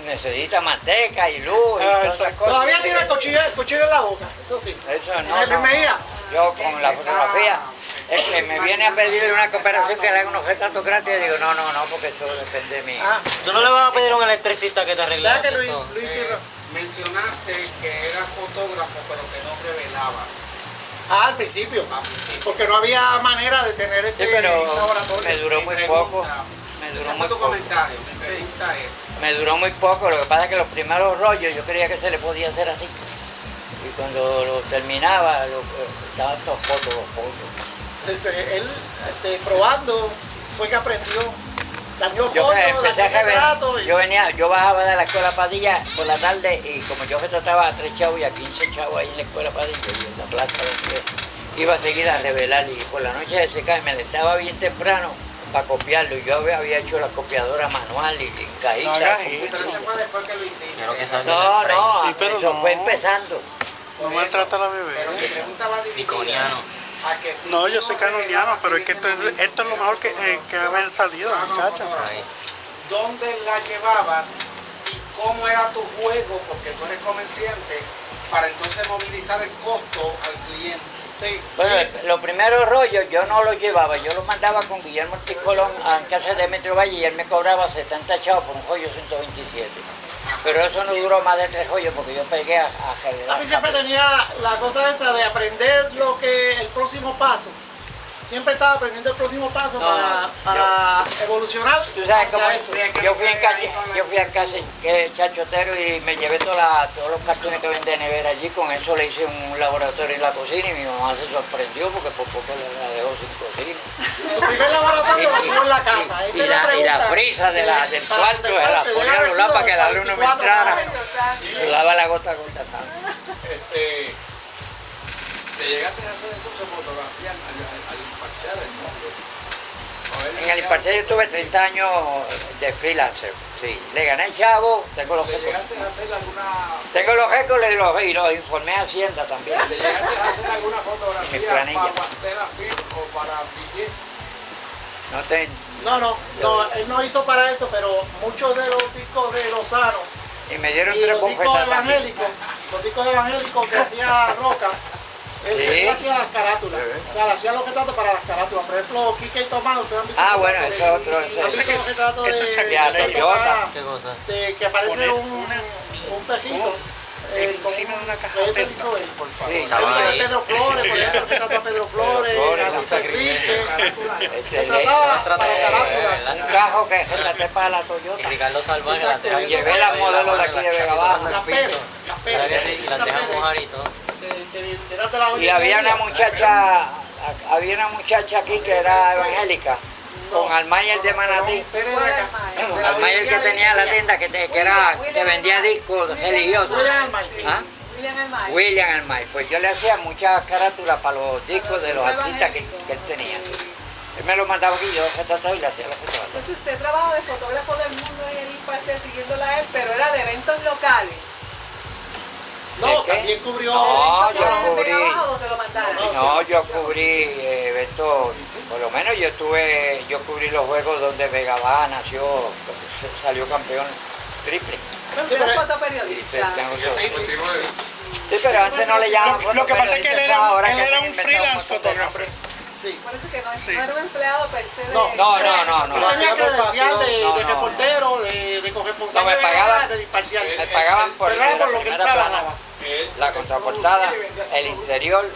necesita manteca y luz y todas esas exacto. cosas. Todavía tiene el cuchillo en la boca, eso sí. Eso no, ¿El Meía? Yo con la fotografía, el que me viene a pedir una cooperación que le haga unos retratos gratis, yo digo, no, porque eso depende de mí. Ah, Tú no le vas a pedir a un electricista que te arregle ya que eso Luis, todo. Mencionaste que eras fotógrafo, pero que no revelabas. al principio, porque no había manera de tener Sí, este pero laboratorio. me duró muy poco. Me duró Ese muy fue tu poco. comentario. Mi pregunta es, Me duró muy poco, lo que pasa es que los primeros rollos yo creía que se le podía hacer así. Y cuando lo terminaba, estaban todos fotos. Él probando fue que aprendió, dañó Yo fotos, empecé a dañó retratos. revelar, yo bajaba de la escuela Padilla por la tarde y como yo retrataba a 3 chavos y a 15 chavos ahí en la escuela Padilla y en la plaza donde iba a seguir a revelar y por la noche de secar me levantaba bien temprano para copiarlo. Yo había hecho la copiadora manual y en cajita. No hagas pero eso. ese fue después que lo hiciste. Quiero que salga No, en el no, Sí, pero eso no. fue empezando. No maltrata a la Pero bebé. mi pregunta va dirigida a que si No, tú yo soy canoniano, revelabas pero en es que ese momento esto es lo mejor que haber salido, muchacha. Ahí. ¿Dónde la llevabas y cómo era tu juego? Porque tú eres comerciante, para entonces movilizar el costo al cliente. Sí. Bueno, los primeros rollos yo no los llevaba, yo los mandaba con Guillermo Ortiz Colón a casa de Metro Valle y él me cobraba 70 chavos por un rollo 127. Pero eso no duró más de 3 rollos porque yo pegué a A mí siempre tenía la cosa esa de aprender el próximo paso. Siempre estaba aprendiendo el próximo paso No, para evolucionar Tú sabes hacia cómo eso. yo fui en casa que chachotero y me llevé todos los cartones que venden de nevera allí, con eso le hice un laboratorio en la cocina y mi mamá se sorprendió porque por poco la dejó sin cocina. Su primer laboratorio lo tuvo en la casa. Esa Y es la la pregunta. frisa del Para cuarto, se la contestarte, ponía debe a haber los lados sido para que la luz no me 44 entrara. años. Se daba la gota ¿sabes? ¿Te llegaste a hacer el curso de fotografía al parcial del mundo? En el parcial yo tuve 30 años de freelancer, sí. Le gané chavo, tengo los ¿Te récords. llegaste a hacer alguna... Tengo los récords y los informé a Hacienda también. ¿Te llegaste a hacer alguna Mi fotografía planilla. para Guantera Film o para Piqué? No te, No, él no hizo para eso, pero muchos de los discos de Lozano y me dieron y 3 los discos bofetas también. evangélicos, que hacía Roca, él hacía las carátulas, o sea, le hacía los retratos para las carátulas. Por ejemplo, Quique y Tomás, ustedes han visto Ah, los bueno, retratos ese de- otro, ese- ¿han visto los retratos eso es de sacrilegio. Tomás, ¿Qué cosa? que aparece Poner un pejito Encima de una caja ese de hizo él. Pepsi, por favor. Sí, Hay Estaba uno de ahí. Pedro Flores, por ejemplo, el retrato a Pedro Flores, Flores, a un Luis sacrilegio. Enrique, Este, retrataba trata para de- carátula. un cajo que retraté para la Y Toyota. Ricardo Salvaje Exacto, la eso Llevé fue las modelos de aquí de Vega Baja. Las Pérez, y las dejan mojar y todo. que eran de la Y había una Olivería. muchacha aquí que era evangélica, con Almayer de Manatí. Pérez de acá. Almayer que tenía la tienda que vendía discos religiosos. William Almayer, sí. ¿Ah? William Almay. William Almay. Pues yo le hacía muchas carátulas para los discos de los artistas que él tenía. Él me lo mandaba aquí, yo retrataba y le hacía los retratos. Entonces usted trabaja de fotógrafo del mundo en el Imparcial siguiéndola a él, pero era de eventos locales. No, qué? también cubrió. No, yo ¿Eventos cubrí. en Vega Baja donde lo mandaron? No, yo cubrí eventos, por lo menos yo cubrí los juegos donde Vega Baja nació, salió campeón triple. Pero Sí, usted es pero- fotoperiodista. Sí, pero antes no le llamaban Lo que pasa es que él era, ahora él que era han un inventado freelance montón de fotógrafo. nombres. Sí. Por eso que no, Sí. no era un empleado per se de... No. Yo tenía credencial de No, no. reportero, de corresponsal, No, me pagaban. de imparcial. Me pagaban por Pero era la por lo que él primera plana, trabajaba. la contraportada, el interior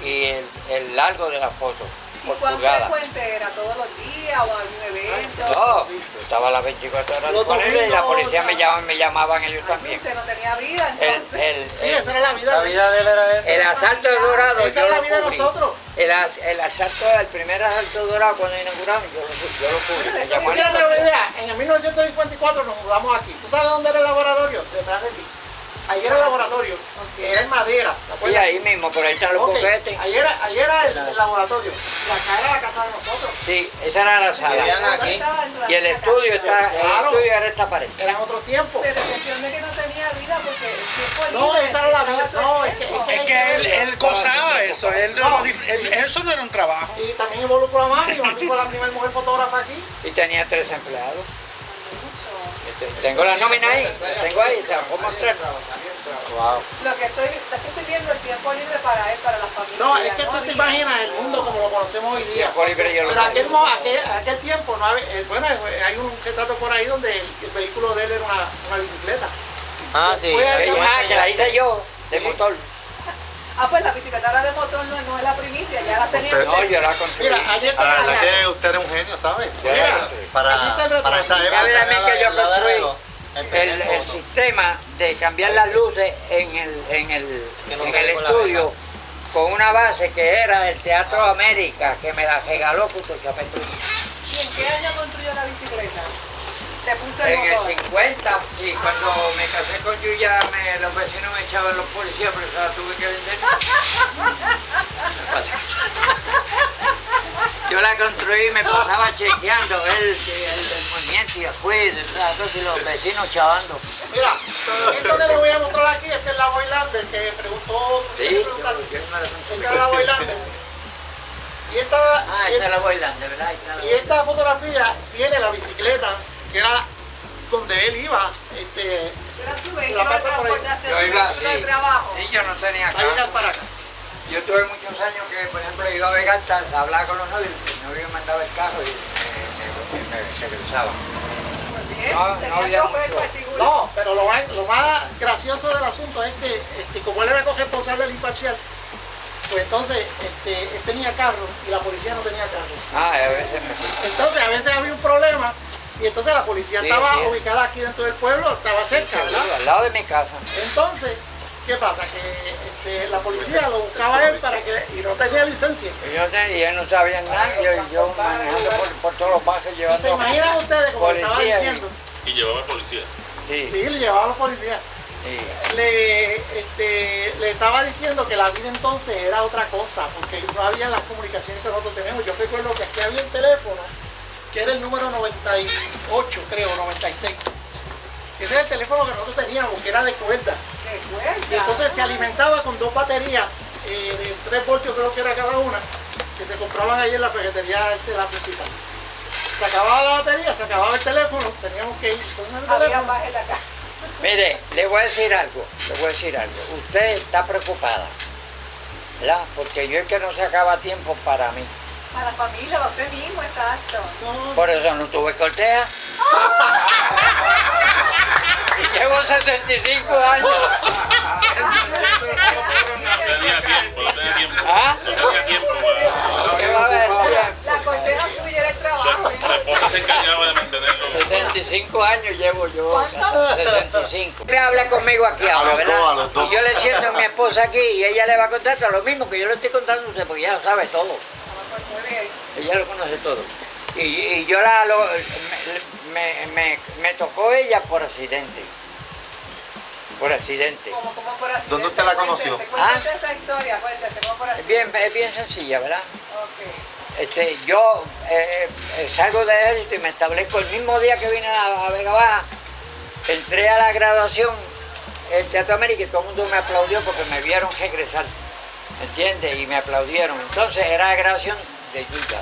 y el largo de la foto, ¿Y por cuán pulgada. frecuente era? ¿Todos los días o algún evento? No, yo estaba a las 24 horas Los disponible y la domingos, policía me llamaban ellos Ay, también. usted no tenía vida, entonces. Sí, esa era la vida La de él. vida de él era esa. El asalto de Dorado, Esa yo era la lo vida de cubrí. nosotros. El primer asalto de Dorado cuando inauguraron, yo lo cubrí. Me Eso llamó ¿Tú el quieres tener una inspector. idea? En el 1954 nos mudamos aquí. ¿Tú sabes dónde era el laboratorio? Detrás de ti. Ahí era el laboratorio. Era en madera. ¿Te Sí, acuerdas? ahí mismo, pero ahí están los Ok, boquetes. ahí era el laboratorio. Y acá era la casa de nosotros. Sí, esa era la Vivían sala. aquí. Y el estudio Claro. era esta pared. Eran otros tiempos. Me decepcioné que no tenía vida porque el tiempo No, libre esa era la vida. estaba todo No, el es que, tiempo. Es que él gozaba eso, eso no era un trabajo. Y también involucró a Mami. Mami fue la primera mujer fotógrafa aquí. Y tenía 3 empleados. Tengo la nómina ahí, la tengo ahí, se la puedo mostrar. Wow. Lo que estoy viendo el tiempo libre para él, para la familia. No, es que tú te había- imaginas el mundo como lo conocemos hoy día. Tiempo libre yo lo Pero tengo. aquel tiempo, no había, bueno, hay un retrato por ahí donde el vehículo de él era una bicicleta. Ah, sí. Puede ser. Que la hice yo, de Sí. motor. Ah, pues la bicicleta ahora de motor no es la primicia, ya la tenía. Usted- No, yo la construí. Mira, allí está La el verdad retrato. que usted era un genio, ¿sabe? Yo la Mira, construí. aquí está el retrato. Para esa Ya época. ves también que yo La de construí Rego. el sistema de cambiar las luces en el Que no sale con la estudio con una base que era del Teatro América, que me la regaló Cuto Chapeto. ¿Y en qué año construyó la bicicleta? Te puso el En el motor. 50, sí, cuando me casé con Yuya, los vecinos me echaban los policías, pero se la tuve que vender. Yo la construí y me pasaba chequeando el movimiento y después, y los vecinos chavando. Mira, esto que le voy a mostrar aquí, este es la Boylander que preguntó. Sí, ¿qué yo preguntaron? me la construí. Esta es la Boylander. Y esta, Ah, esa es la Boyland, de verdad. esa es la y esta fotografía tiene la bicicleta, que era donde él iba Era su la vehículo de pasa por ahí. transportación, Yo su iba vehículo de así. trabajo. Y yo no tenía a llegar carro. para acá. Yo tuve muchos años que, por ejemplo, iba a Vegalta, hablaba con los novios, el novio me mandaba el carro y me regresaba. Muy bien, No, no tenía había chofer mucho. particular. No, pero lo más gracioso del asunto es que como él era corresponsal del imparcial, pues entonces él tenía carro y la policía no tenía carro. Ah, a veces me fui. Entonces a veces había un problema y entonces la policía Sí, estaba sí. ubicada aquí dentro del pueblo, estaba cerca, ¿verdad? Al lado de mi casa. Entonces, ¿qué pasa? Que la policía lo buscaba a él y no tenía licencia. Y él no sabía nada, yo manejando por todos los pasos Y se llevando imaginan ustedes, como le estaba policía diciendo, Y llevaba policía. Sí, sí, le llevaba a los policías. sí. Le estaba diciendo que la vida entonces era otra cosa, porque no había las comunicaciones que nosotros tenemos. Yo recuerdo que aquí había un teléfono, que era el número 98, creo, 96. Ese era el teléfono que nosotros teníamos, que era de cuerda. Y entonces se alimentaba con 2 baterías de 3 voltios, creo que era cada una, que se compraban ahí en la ferretería la principal. Se acababa la batería, se acababa el teléfono, teníamos que ir. Entonces el Había teléfono, más en la casa. Mire, le voy a decir algo. Usted está preocupada, ¿verdad? Porque yo es que no sacaba tiempo para mí. A la familia, a usted mismo, exacto. no, Por eso no tuve corteja. Y llevo 65 años. No tenía tiempo, no tenía tiempo. ¿Ah? No tenía tiempo. ¿Qué va a haber tiempo? La corteja suya era el trabajo. Su esposa se encargaba de mantenerlo. 65 años llevo yo. ¿Cuánto? 65. Le habla conmigo aquí ahora, A los dos, a ¿verdad? los dos. Y yo le siento a mi esposa aquí y ella le va a contar lo mismo que yo le estoy contando a usted, porque ella lo sabe todo. Muy bien. Ella lo conoce todo. Y yo me tocó ella por accidente. por accidente. Como por accidente. ¿Dónde usted la conoció? Cuéntese esa historia, cuéntese, como por accidente. Es bien sencilla, ¿verdad? Ok. Yo salgo de ejército y me establezco el mismo día que vine a Vega Baja. Entré a la graduación del Teatro América y todo el mundo me aplaudió porque me vieron regresar, ¿entiendes? Y me aplaudieron. Entonces era la graduación de Yuya.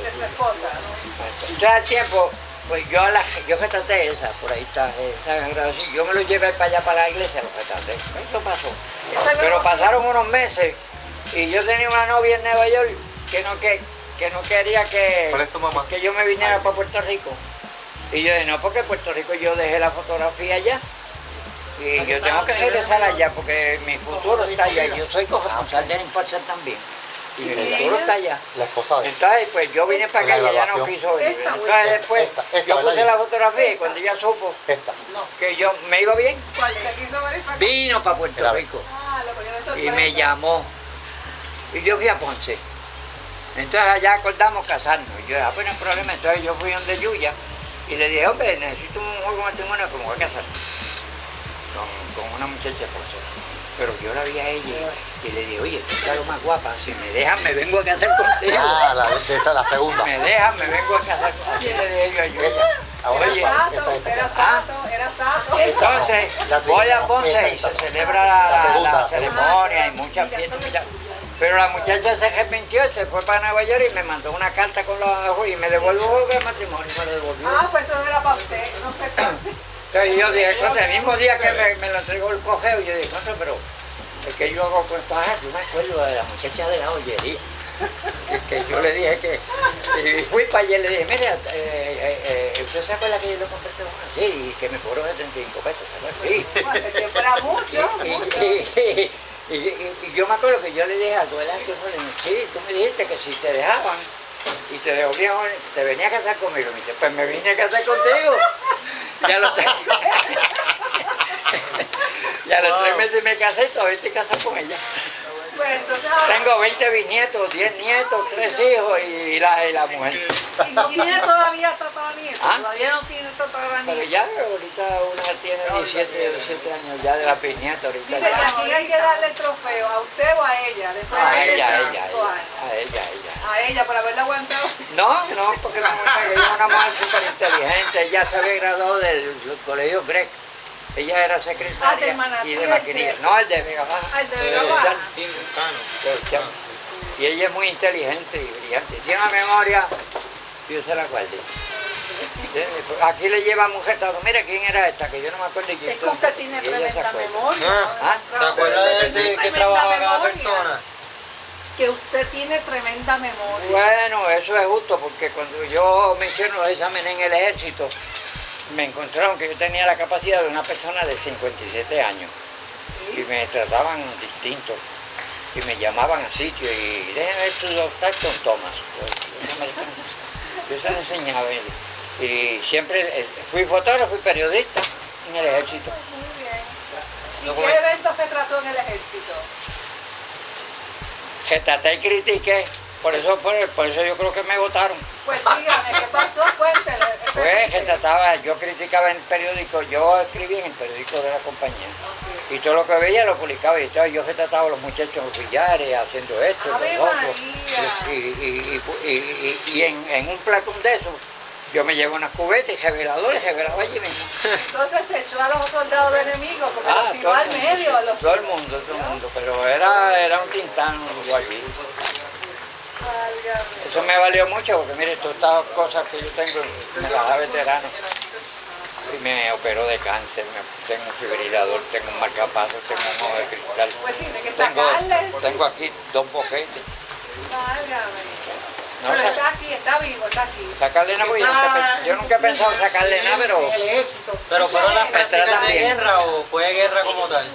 De su esposa, ¿no? Entonces al tiempo, pues yo retraté esa, por ahí está, esa graduación. Yo me lo llevé para allá, para la iglesia, lo retraté. Eso pasó. Pero pasaron unos meses y yo tenía una novia en Nueva York que no quería ¿Cuál es tu mamá? que yo me viniera para Puerto Rico. Y yo dije, no, porque en Puerto Rico yo dejé la fotografía allá. Y yo tengo que regresar allá porque mi futuro está allá. Yo soy corresponsal de la infancia también. Y mi futuro está allá. La esposa de él. Entonces, pues yo vine para acá y ella no quiso venir. Entonces después yo puse la fotografía y cuando ella supo que yo me iba bien, ¿Cuál? ¿Que quiso venir para acá? vino para Puerto Rico Ah, lo cogió de sorpresa. y me llamó. Y yo fui a Ponce. Entonces allá acordamos casarnos. Y yo, pues no hay problema. Entonces yo fui donde Yuya y le dije, hombre, necesito un juego de matrimonio que me voy a casar con una muchacha de Ponce. Pero yo la vi a ella y le dije, oye, tú estás lo más guapa, si me dejas me vengo a casar contigo. Ah, la segunda. Me dejas, me vengo a casar contigo. Le dije yo a Yuya. Ahora Oye, Era sato. entonces voy a Ponce y se celebra la ceremonia y muchas fiestas. Pero la muchacha se arrepintió, se fue para Nueva York y me mandó una carta con los ojos y me devolvió el juego de matrimonio. Me lo devolvió. Ah, pues eso era para usted, no sé por qué. Entonces yo dije, contra, el mismo día que me lo entregó el correo, yo dije, contra, pero es que yo hago con esta gente, yo me acuerdo de la muchacha de la joyería. Que yo le dije que, y fui para allá y le dije, mire, ¿usted se acuerda que yo le compré este juego? Sí, y que me cobró 75 pesos, ¿se acuerda? Sí. Bueno, el tiempo era mucho. Y yo me acuerdo que yo le dije al dueño que fue, sí, tú me dijiste que si te dejaban y te devolvían, te venía a casar conmigo. Me dice, pues me vine a casar contigo. Y a los 3 meses me casé y todavía estoy casado con ella. Pues entonces ahora... Tengo 20 bisnietos, 10 nietos, 3 hijos y la mujer. ¿Y tiene todavía tataranieto? ¿Ah? ¿Todavía no tiene tataranieto? Pero ya ahorita una tiene 17 años ya de la bisnieta ahorita. Dice que aquí hay que darle el trofeo, ¿a usted o a ella? Después A de ella, 25 años. A ella, por haberla aguantado. No, porque ella es una mujer súper inteligente. Ella se había graduado del colegio Grec. Ella era secretaria y de maquinilla. No, el de Vega Baja. El de Vega Baja. Y ella es muy inteligente y brillante. Tiene una memoria, Dios se la guarde. Aquí le lleva mujetado. Mira quién era esta, que yo no me acuerdo. Es que usted tiene tremenda memoria. ¿Ah? ¿Te acuerdas de decir que trabajaba cada persona? Que usted tiene tremenda memoria. Bueno, eso es justo, porque cuando yo me hicieron los exámenes en el ejército, me encontraron que yo tenía la capacidad de una persona de 57 años. ¿Sí? Y me trataban distinto. Y me llamaban a sitio y déjenme estudiar con Thomas. Yo se lo enseñaba. Y siempre fui fotógrafo y periodista en el ejército. Muy bien. ¿Y qué eventos se trató en el ejército? Retraté y critiqué. Por eso yo creo que me votaron. Pues dígame, ¿qué pasó? Cuéntele. Pues yo criticaba en el periódico, yo escribía en el periódico de la compañía. Y todo lo que veía lo publicaba. Y entonces yo retrataba a los muchachos en los billares, haciendo esto, ¡Ave lo otro. María! Y en un platón de eso, yo me llevo unas cubetas y revelaba allí mismo. Entonces se echó a los soldados de enemigos, porque los tiró al medio. Todo el mundo. Pero era un tintán allí. Eso me valió mucho porque mire, todas estas cosas que yo tengo me las da veterano. Y me operó de cáncer, tengo un fibrilador, tengo un marcapasos, tengo un ojo de cristal. Pues tiene que sacarle. Tengo aquí 2 boquetes. Válgame. No, Pero está aquí, está vivo, está aquí. sacarle nada, porque yo nunca he pensado sacarle nada, ¿Pero fueron las prácticas tratan de bien. guerra o fue guerra como tal?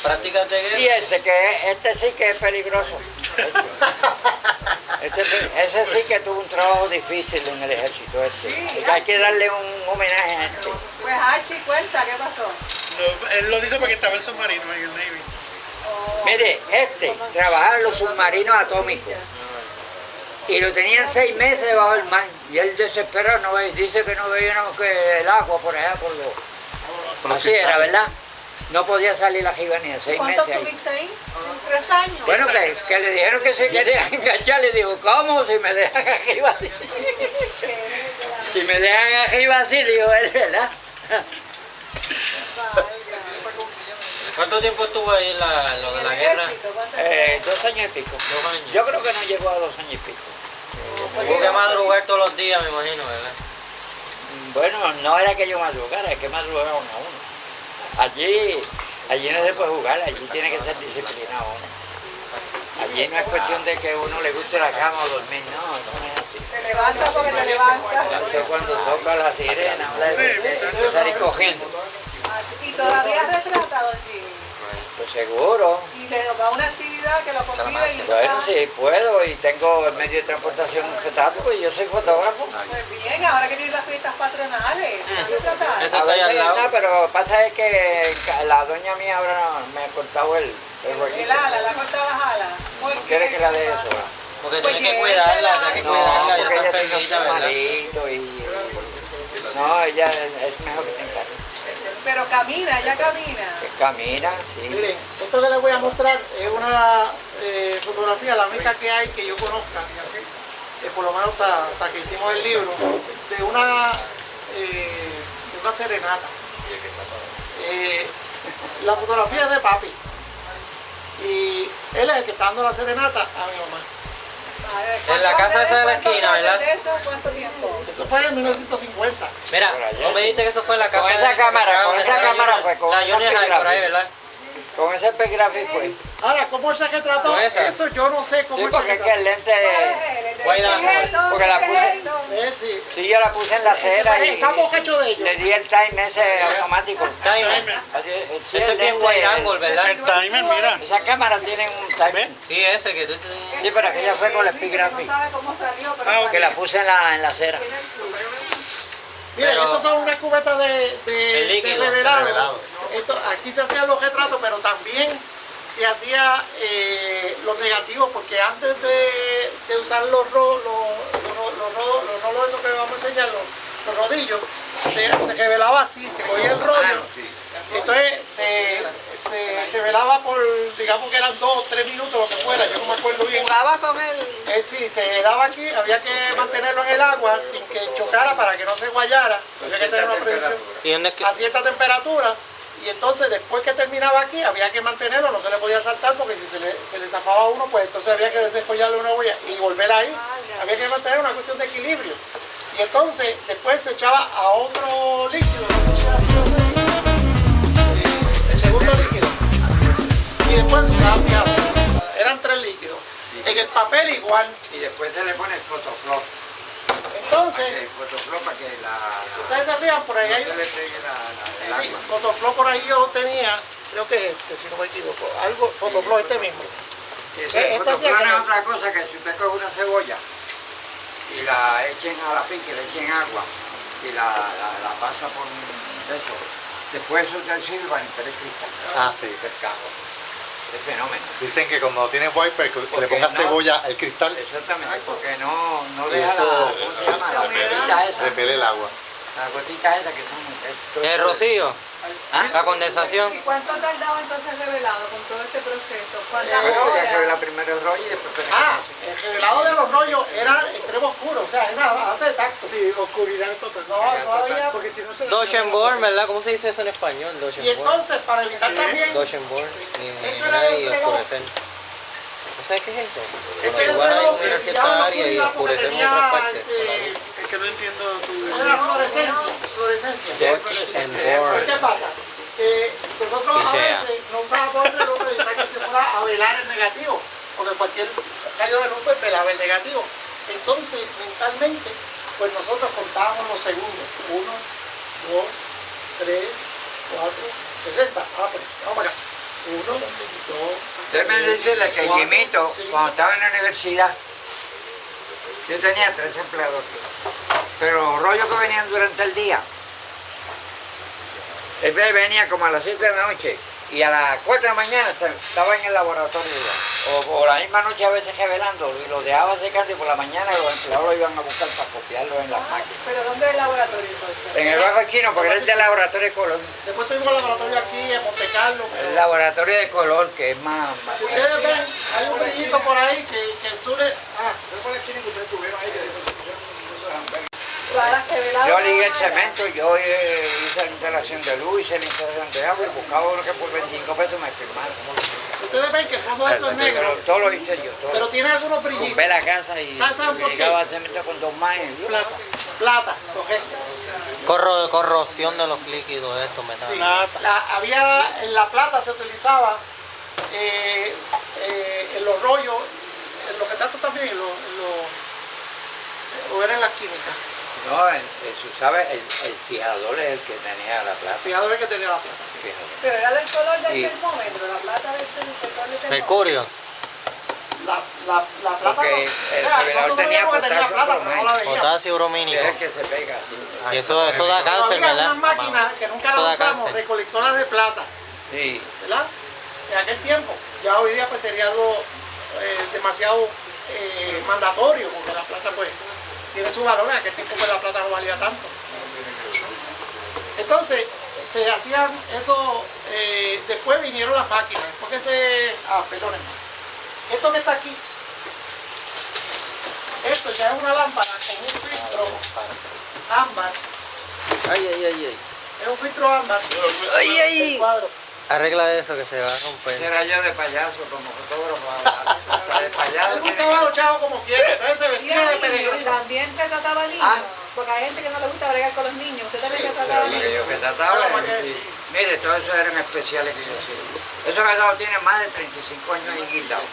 ¿Prácticas de guerra? Y este sí que es peligroso. Ese sí que tuvo un trabajo difícil en el ejército. Sí, hay que darle un homenaje a este. Pues Archie, cuenta, ¿qué pasó? No, él lo dice porque estaba en submarino en el Navy. Oh. Mire, trabajaba en los submarinos atómicos. Y lo tenían 6 meses debajo del mar. Y él desesperado dice que no veía que el agua por allá, por lo... Así era, ¿verdad? No podía salir la jiba ni de 6 ¿Cuánto meses ahí. tuviste ahí? 3 años. Bueno, que le dijeron que se quería enganchar, le digo, ¿cómo? Si me dejan arriba así. Si me dejan arriba así, digo él, ¿verdad? ¿Cuánto tiempo estuvo ahí lo de la guerra? 2 años y pico. 2 años. Yo creo que no llegó a 2 años y pico. Tuvo que madrugar todos los días, me imagino, ¿verdad? Bueno, no era que yo madrugara, es que madrugaban a uno. Allí no se puede jugar, allí tiene que ser disciplinado uno. Allí no es cuestión de que uno le guste la cama o dormir, no es así. Te levantas porque te levantas. Entonces, cuando toca la sirena, empezar a ir cogiendo. Y todavía retrata, don Jimmy. Pues seguro. Y le va una actividad que lo convida y Bueno, si puedo y tengo el medio de transportación un retrato, pues yo soy fotógrafo. Pues bien, ahora que vienen las fiestas patronales, ¿hay que tratar? Eso A está ahí veces al lado. está, pero pasa es que la doña mía ahora me ha cortado el rollito. El ala, le ha cortado las alas. ¿Por qué? ¿Quiere que la dé eso? Porque Pues tiene que llévesela. cuidarla, tiene que No, cuidarla, ya porque está ella tiene enfermita, un ¿verdad? malito y... No, ella es mejor que te encargue. Pero camina, ella camina. Que camina, sí. Miren, esto que les voy a mostrar es una fotografía, la única que hay que yo conozca, por lo menos hasta que hicimos el libro, de una serenata. La fotografía es de papi y él es el que está dando la serenata a mi mamá. En la casa esa de la esquina, ¿verdad? ¿De eso cuánto tiempo? Eso fue en 1950. Mira, Por allá, no me dijiste que eso fue en la casa Con de esa cámara, con esa cámara fue, con la esa Junior High por ahí, fotografía. ¿verdad? Con ese pegrafí fue. Ahora, ¿cómo él se retrató? ¿Con esa? Eso yo no sé Sí, cómo él se porque es que el retrató. lente... Guay Angle. Porque la puse- Sí. Sí, yo la puse en la acera y Está bocacho de ellos. le di el time ese automático. Timer. Así, sí, Ese el es bien lente- wide angle, ¿verdad? El timer, mira. Esa cámara tiene un time. Sí, ese que tú dices. Sí, pero aquella fue con el epigraphy. No sabe cómo salió, pero Ah, ok. Que la puse en la acera. Miren, Pero- estos son unas cubetas El de líquido. revelado. Revelado. Aquí se hacían los retratos, pero también se hacía los negativos, porque antes de usar los rolos esos que vamos a enseñar, los rodillos, se revelaba así, se cogía el rollo. Entonces se revelaba por, digamos que eran 2 o 3 minutos, lo que fuera, yo no me acuerdo bien. jugaba con él. Sí, se daba aquí, había que mantenerlo en el agua sin que chocara para que no se guayara, había que tener una predicción ¿Y dónde es que? a cierta temperatura, y entonces después que terminaba aquí había que mantenerlo, no se le podía saltar porque si se le zafaba a uno, pues entonces había que desescollarle una huella y volver ahí, había que mantener una cuestión de equilibrio. Y entonces después se echaba a otro líquido, no sé si así lo sé, el segundo líquido, y después se usaba fiado. Eran 3 líquidos. En el papel igual. Y después se le pone el fotoflop. Entonces, El fotoflop para que si ustedes se fijan, por ahí hay no se le pegue el sí, agua. Fotoflow por ahí yo tenía, creo que es este, si no me equivoco, algo, Fotoflow este mismo. Y Esta ese fotoflop sí es que es no. otra cosa que si usted coge una cebolla y la echen a la pique, le echen agua y la pasa por un de eso, después eso te sirva en 3 cristales. Ah, sí. Del carro. Es fenómeno. Dicen que cuando tiene wiper, que Porque le pongas no- cebolla al cristal, Exactamente, porque no Y deja eso- la, ¿cómo se llama? La gotita esa. repele el agua. La gotita esa que son... El rocío, ¿Ah? la condensación. ¿Y cuánto tardaba entonces revelado con todo este proceso? ¿Cuántas Bueno, porque horas? revela primero el rollo y después... El revelado de los rollos era extremo oscuro, o sea, era a base de tacto. Sí, oscuridad total. No había. Porque si no se... Doshenborn, ¿verdad? ¿Cómo se dice eso en español? Y Doshenborn. entonces, para evitar también, Doshenborn. Esto era Y el oscurecer. ¿No sabes qué es eso? este era Igual hay reloj una que cierta brillaba área y oscuridad porque oscurece en tenía otras partes. con la luz. Es que no entiendo tu... era fluorescencia. Doshenborn. ¿Qué pasa? Nosotros a Quichea. veces no usábamos el reloj para evitar que se fuera a velar el negativo, porque cualquier rayo de luz pues velaba el negativo. Entonces, mentalmente, pues nosotros contábamos los segundos. 1, 2, 3, 4, 60. Pues, vamos para acá. 1, 2, Déjeme decirle que Jimito, cuando estaba en la universidad, yo tenía 3 empleados, pero los rollos que venían durante el día, él venía como a las 7 de la noche y a las 4 de la mañana estaba en el laboratorio ya. O la misma noche a veces revelando, y lo dejaba secando y por la mañana los empleados lo iban a buscar para copiarlo en las máquinas. ¿Pero dónde es el laboratorio entonces? En el Bajo Chino, porque era el laboratorio de color. Después tuvimos el laboratorio aquí en Monte Carlo. El laboratorio de color, que es más... Si ustedes ven, hay un brillito por ahí que Sure... ¿Pero cuál es que ustedes tuvieron ahí que después se pusieron incluso de hamburguesas? Para revelar Yo una ligué el manera. cemento, yo hice la instalación de luz, hice la instalación de agua y buscaba uno que por 25 pesos me firmara. Ustedes ven que el fondo de esto es negro, Pero todo lo hice yo, todo. pero tiene algunos brillitos. Compré la casa y ¿Saben por qué? llegaba cemento con 2 más. y yo- Plata, correcto. Corrosión de los líquidos, esto, ¿verdad? Sí. En la plata se utilizaba en los rollos, en los retratos también, o era en las químicas. No, se usaba el fijador es el que tenía la plata. Fijadores que tenía la plata. Fijador. Pero era del color del Sí. termómetro, la plata del color del termómetro. Mercurio. La plata Porque no. el O sea, revelador nosotros tenía sabíamos que tenía potasio, plata, pero no la veíamos. Potasio Es bromínico. el que se pega así. Y eso da Pero cáncer, había ¿verdad? unas máquinas que nunca Eso da las usamos, cáncer. recolectoras de plata, Sí. ¿verdad? En aquel tiempo. Ya hoy día pues sería algo demasiado mandatorio, porque la plata pues tiene su valor. En aquel tiempo pues la plata no valía tanto. Entonces, se hacían eso, después vinieron las máquinas, después que perdónenme. Esto que está aquí, esto ya es una lámpara con un filtro ámbar, Ay. es un filtro ámbar. Ay. El cuadro. Arregla eso que se va a romper. Era yo de payaso como fotógrafo. Hasta de payaso. Él buscaba a los chavos como quiera, entonces se Y vestía de a peregrino. niños, también te trataba niños, Ah. porque hay gente que no le gusta bregar con los niños, usted también te Pero trataba lo que niños. yo que trataba, Claro, ¿para qué? sí. Mire, todos esos eran especiales que yo hacía. Esos casados tienen más de 35 años ahí quitados.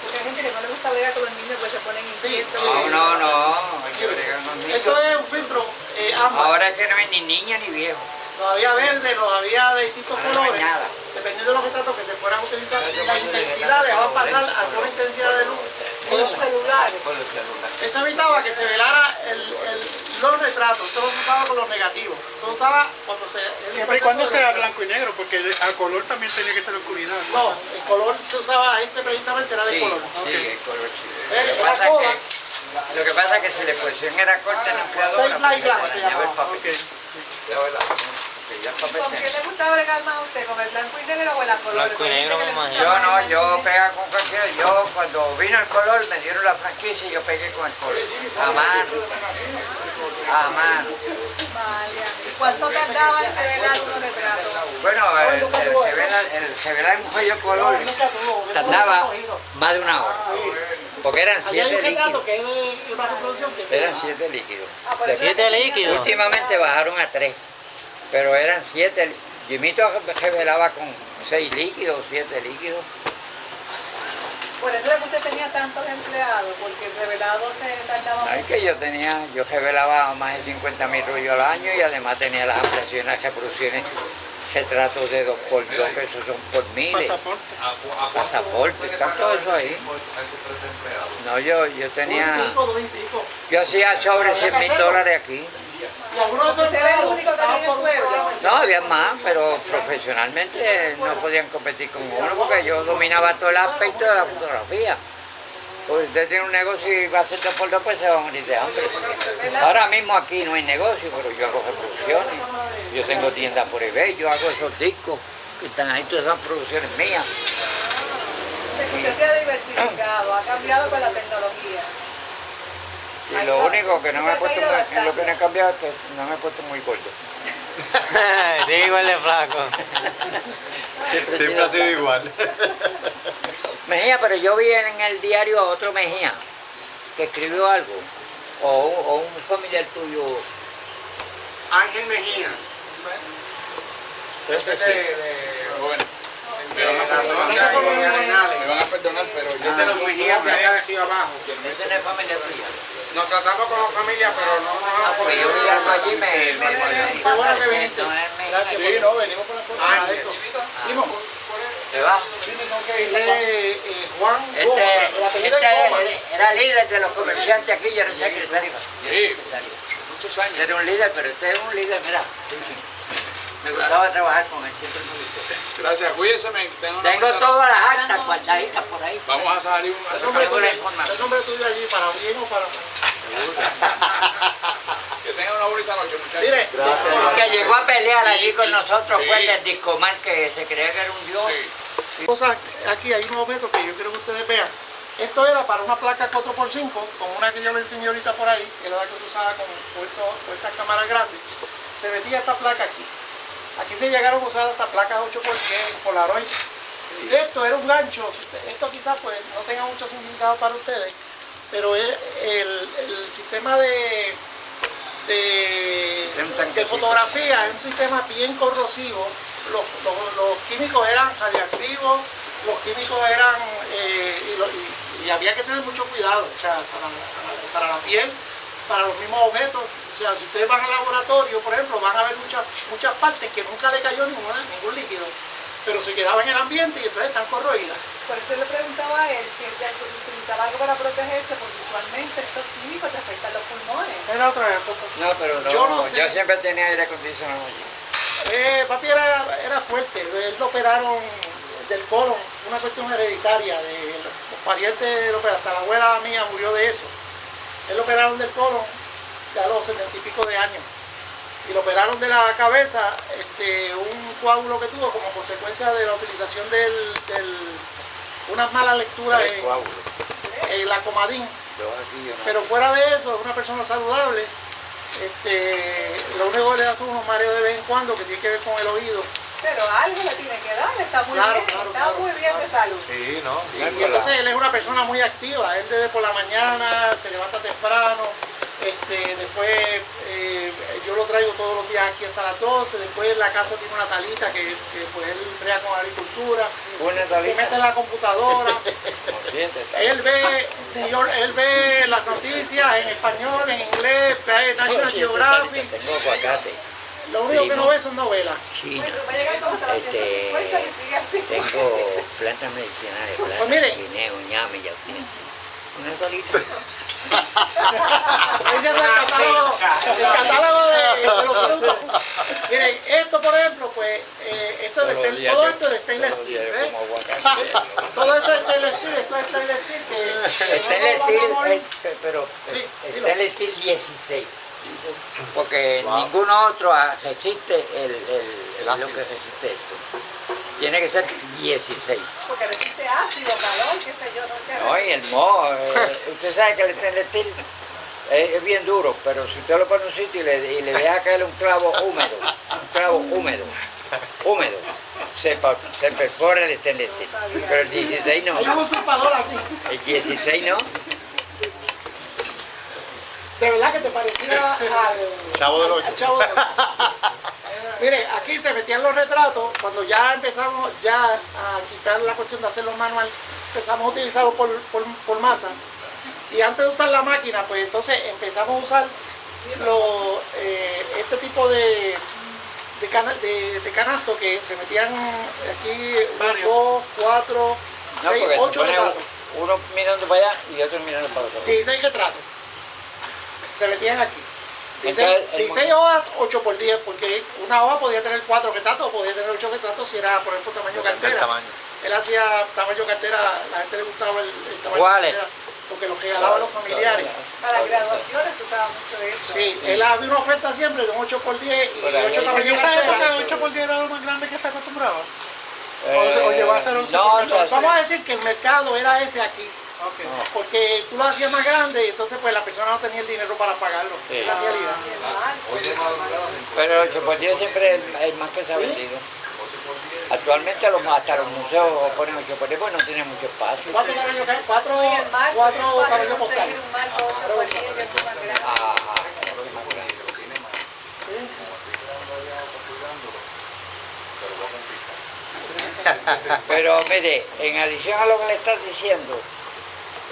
Porque hay gente que no le gusta bregar con los niños, pues se ponen Sí, inquietos. sí. No, hay que bregar con los Esto niños. es un filtro ámbar. Ahora es que no hay ni niña ni viejo. Los había verde, los había de distintos Ahora no hay colores. nada. Dependiendo de los retratos que se fueran a utilizar, Eso la cuando intensidad le dejaban ganan pasar colores, alguna intensidad de luz. Con los celulares. Por los celulares. Eso evitaba que se velara los retratos. Esto se usaba con los negativos. Esto se usaba cuando se... Siempre y cuando sea blanco y negro, porque a color también tenía que ser oscuridad. No, el color se usaba, este precisamente era de Sí, color. sí, el color sí. Era cola. Lo que pasa es que si la exposición era corta en la empleadora, Safe Light pues Glass se se dañaba el llamaba. papel. Ya, ¿verdad? Que ya el papel ¿Con qué se- le gustaba bregar más a usted? ¿Con el blanco y negro o el a color? Blanco y negro, me imagino. Yo no, yo pegaba con cualquiera. Yo cuando vino el color me dieron la franquicia y yo pegué con el color. A mano. A mano. ¿Y cuánto tardaba en revelar unos retratos? Bueno, el revelar un cuello color Nunca tuvo. tardaba más de una hora. Porque eran Allá hay 7 un retrato líquidos. que es de una reproducción que Eran 7 líquidos. Ah, por eso era 7 que tenía- líquidos. Últimamente bajaron a 3, pero eran 7. Jimito revelaba con 6 líquidos, 7 líquidos. Por eso es que usted tenía tantos empleados, porque el revelado se tardaba No, es mucho. que yo revelaba más de 50.000 rollos al año y además tenía las ampliaciones, las reproducciones, retratos de 2x2, que esos son por miles. Pasaporte. Pasaporte, está todo eso ahí. No, yo tenía, dos y pico. yo hacía sobre $100.000 aquí. Y algunos de esos Usted era el empleados único que estaban tenía por el pueblo. No, había más, pero profesionalmente no podían competir con uno porque yo dominaba todo el aspecto de la fotografía. Pues usted tiene un negocio y va a hacer 2x2, pues se va a morir de hambre. Ahora mismo aquí no hay negocio, pero yo hago reproducciones. Yo tengo tiendas por eBay, yo hago esos discos que están ahí, todas esas producciones mías. Usted se ha diversificado, ha cambiado con la tecnología. Y lo único que no me he puesto muy, en lo que no he cambiado es que no me he puesto muy gordo. Sí, igual de flaco. Siempre ha sido igual. Mejía, pero yo vi en el diario a otro Mejía que escribió algo, o un familiar tuyo. Ángel Mejías. Ese de la Troncha y Arenales. Me van a perdonar, pero yo... Es de los Mejías de acá de aquí abajo. Ese no es familiar tuya. Nos tratamos como familia, pero no nos Porque yo vi algo allí Qué bueno que viniste. Gracias. Sí, no, venimos con la cosa. Ángel. ¿Te va? Juan Goma. El apellido es Goma. Era líder de los comerciantes aquí, yo era secretario. Sí. Muchos años. Era un líder, pero este es un líder, mira. Me gustaba trabajar con él, siempre me gustó. Gracias, cuídense, Tengo todas las actas guardaditas por ahí. Vamos a salir a El nombre, Tengo la tuyo, información. el nombre tuyo allí, para bien o para mal. Que tengan una bonita noche, muchachos. Mire, El que llegó a pelear allí con nosotros fue el del Discomar, que se creía que era un dios. Sí. cosas, aquí hay unos objetos que yo quiero que ustedes vean. Esto era para una placa 4x5, como una que yo le enseñé ahorita por ahí, que era la que usaba con estas cámaras grandes. Se metía esta placa aquí. Aquí se llegaron a usar hasta placas 8x10 Polaroid. Esto era un gancho. Esto quizás pues no tenga mucho significado para ustedes, pero el sistema de fotografía es un sistema bien corrosivo. Los químicos eran radioactivos, los químicos eran y había que tener mucho cuidado, o sea, para la piel, para los mismos objetos. O sea, si ustedes van al laboratorio, por ejemplo, van a ver muchas partes que nunca le cayó ningún líquido, pero se quedaba en el ambiente y entonces están corroídas. Por eso le preguntaba a él si él utilizaba algo para protegerse, porque usualmente estos químicos te afectan los pulmones. Era otra época. No, pero no, Yo no sé. yo siempre tenía aire acondicionado allí. Papi era fuerte, él lo operaron del colon, una cuestión hereditaria, de los parientes lo operaron, hasta la abuela mía murió de eso. Él lo operaron del colon ya a los 70 y pico de años. Y lo operaron de la cabeza, un coágulo que tuvo como consecuencia de la utilización unas malas lecturas en la Comadín. Pero fuera de eso, es una persona saludable. Lo único que le da son unos mareos de vez en cuando que tiene que ver con el oído. Pero algo le tiene que dar, está muy Claro, bien, claro, está claro, muy bien de salud. Sí, ¿no? Y entonces él es una persona muy activa, él desde por la mañana se levanta temprano, después yo lo traigo todos los días aquí hasta las 12, después en la casa tiene una talita que pues él crea con agricultura, se mete en la computadora, él ve las noticias en español, en inglés, ve National Geographic. Tengo aguacate, Lo único que no ve son novelas. china, Va a llegar como hasta las 150 y sigue así. tengo plantas medicinales, Pues miren. guineo, ñame, yautía. Una colita. Ese fue el catálogo de los productos. Miren, esto por ejemplo, pues, todo esto es de stainless steel, ¿ves? Todo eso es stainless steel, esto es stainless steel que Stainless nosotros vamos a morir. Steel, pero Sí, dilo. Stainless Steel 16. Porque ninguno otro resiste lo que resiste esto. Tiene que ser 16. Porque resiste ácido, calor, qué sé yo, no No, y el moho, usted sabe que el stainless steel es bien duro, pero si usted lo pone en un sitio y le deja caer un clavo húmedo, se perfora el stainless steel. Pero el 16 no. Hay un usurpador aquí. El 16 no. De verdad que te parecía al Chavo del Ocho. al Chavo del Ocho. Mire, aquí se metían los retratos, cuando ya empezamos a quitar la cuestión de hacerlo manual, empezamos a utilizarlo por masa. Y antes de usar la máquina, pues entonces empezamos a usar este tipo de canasto que se metían aquí 2, 4, No, 6, porque 8 se pone retratos. uno mirando para allá y otro mirando para otro. 16 retratos. Se metían aquí. Entonces, 16 hojas, 8 por 10, porque una hoja podía tener 4 retratos o podía tener 8 retratos si era, por ejemplo, tamaño cartera. tamaño. Él hacía tamaño cartera, la gente le gustaba el tamaño ¿Cuáles? cartera, porque los regalaba a los familiares. Para las graduaciones se usaba mucho de eso. Sí, él había una oferta siempre de un 8 por 10 y Por ahí 8 hay- tamaño En esa época cartera. el 8 por 10 era lo más grande que se acostumbraba. O llegó a ser 11 no, por o sea, Vamos a decir que el mercado era ese aquí, Okay. porque tú lo hacías más grande y entonces pues la persona no tenía el dinero para pagarlo. Sí. Es la realidad. Pero el 8x10 siempre es el más que se ha vendido. Actualmente hasta los museos ponen 8x10 porque no tienen mucho espacio. 4 tamaños, 4 Y el marco, tamaños para postales. conseguir un marco 8 por 10 ya es más grande. Ajá. Pero mire, en adición a lo que le estás diciendo,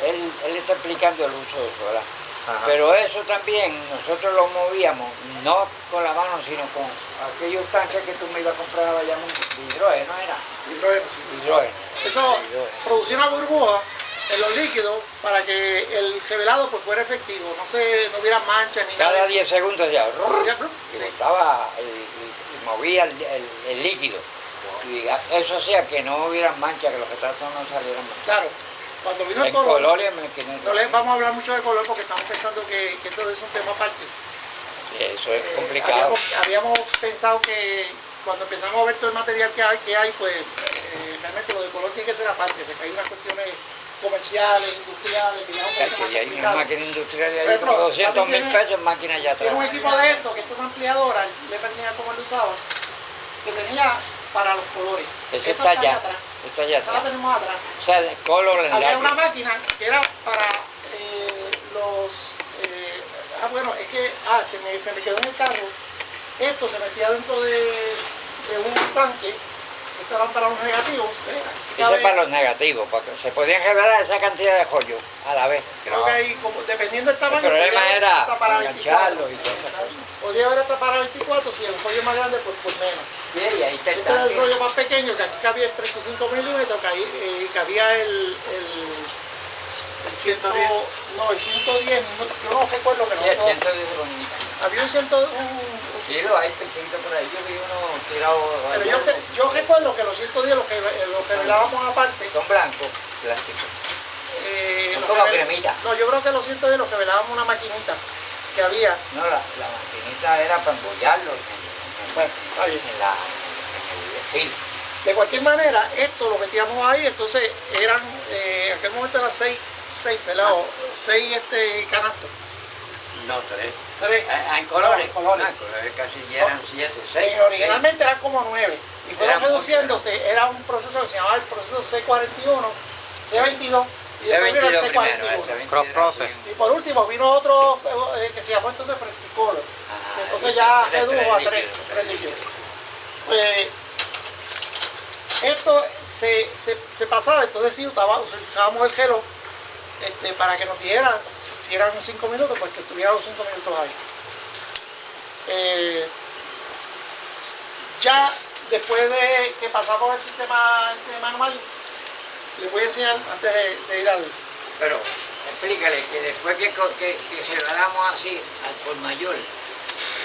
él está explicando el uso de eso, ¿verdad? Ajá. Pero eso también nosotros lo movíamos, no con la mano, sino con aquellos tanques que tú me ibas a comprar a Bayamón, de hidrógeno era, Hidrógeno, sí. hidrógeno. Eso producía una burbuja en los líquidos para que el revelado pues fuera efectivo, no hubiera manchas ni nada. Cada de 10 segundos ya, eso. y botaba y movía el líquido. Y eso hacía que no hubieran manchas, que los retratos no salieran manchados. Claro, cuando vino el En color, color y en maquineta. no les vamos a hablar mucho de color porque estamos pensando que eso es un tema aparte. Sí, eso es complicado. Habíamos pensado que cuando empezamos a ver todo el material que hay pues realmente lo de color tiene que ser aparte, porque hay unas cuestiones comerciales, industriales, que ya O sea, que ya hay una máquina industrial y hay Pero, como 200.000 tiene- pesos en máquina ya atrás. Tiene un equipo de esto, que esto es una ampliadora, les voy a enseñar cómo lo usaba, que tenía para los colores. Esa Esa está allá allá. atrás. Está allá Esa la atrás. tenemos atrás. O sea, el color en Había una lápiz. máquina que era para los... bueno, es que se me quedó en el carro. Esto se metía dentro de un tanque. Estos eran para los negativos. Ese es para los negativos, porque se podían revelar esa cantidad de joyos a la vez. Creo que ahí, dependiendo del El tamaño, problema podía era hasta para 24. engancharlos y todas esas cosas. Podría haber hasta para 24, si el rollo es más grande, pues por menos. Sí, y ahí está el Este era el tanque. rollo más pequeño, que aquí cabía el 35 milímetros, cabía el 110. No, el 110, yo no recuerdo que Sí, el nosotros... 110 bonito. Había un 100, Sí, lo hay pequeñito por ahí. Yo vi uno tirado. pero allá. yo recuerdo que los 110, los que velábamos aparte, Son blancos, plásticos. los Son como que- cremita. No, yo creo que los 110 los que velábamos una maquinita que había. No, la maquinita era para embollarlos Bueno, está bien. en el fil. De cualquier manera, esto lo metíamos ahí, entonces eran, en aquel momento eran 6, ¿verdad? O 6 canastos. No, 3. 3. En colores. No, en colores. En colores casi ya eran 7, 6. Originalmente eran como 9. Y fueron Eran reduciéndose, era un proceso que se llamaba el proceso C41, C22 y después vino el C22 primero, C41. Cross process. Y por último vino otro que se llamó entonces Flexicolor. Entonces ya redujo a 3 líquidos. Pues, esto se pasaba, entonces sí utilizábamos el gelo para que nos diera, si eran 5 minutos, pues que estuviera los 5 minutos ahí. Ya después de que pasamos el sistema manual, les voy a enseñar antes de ir al... Pero explícale que después que cerramos así al por mayor,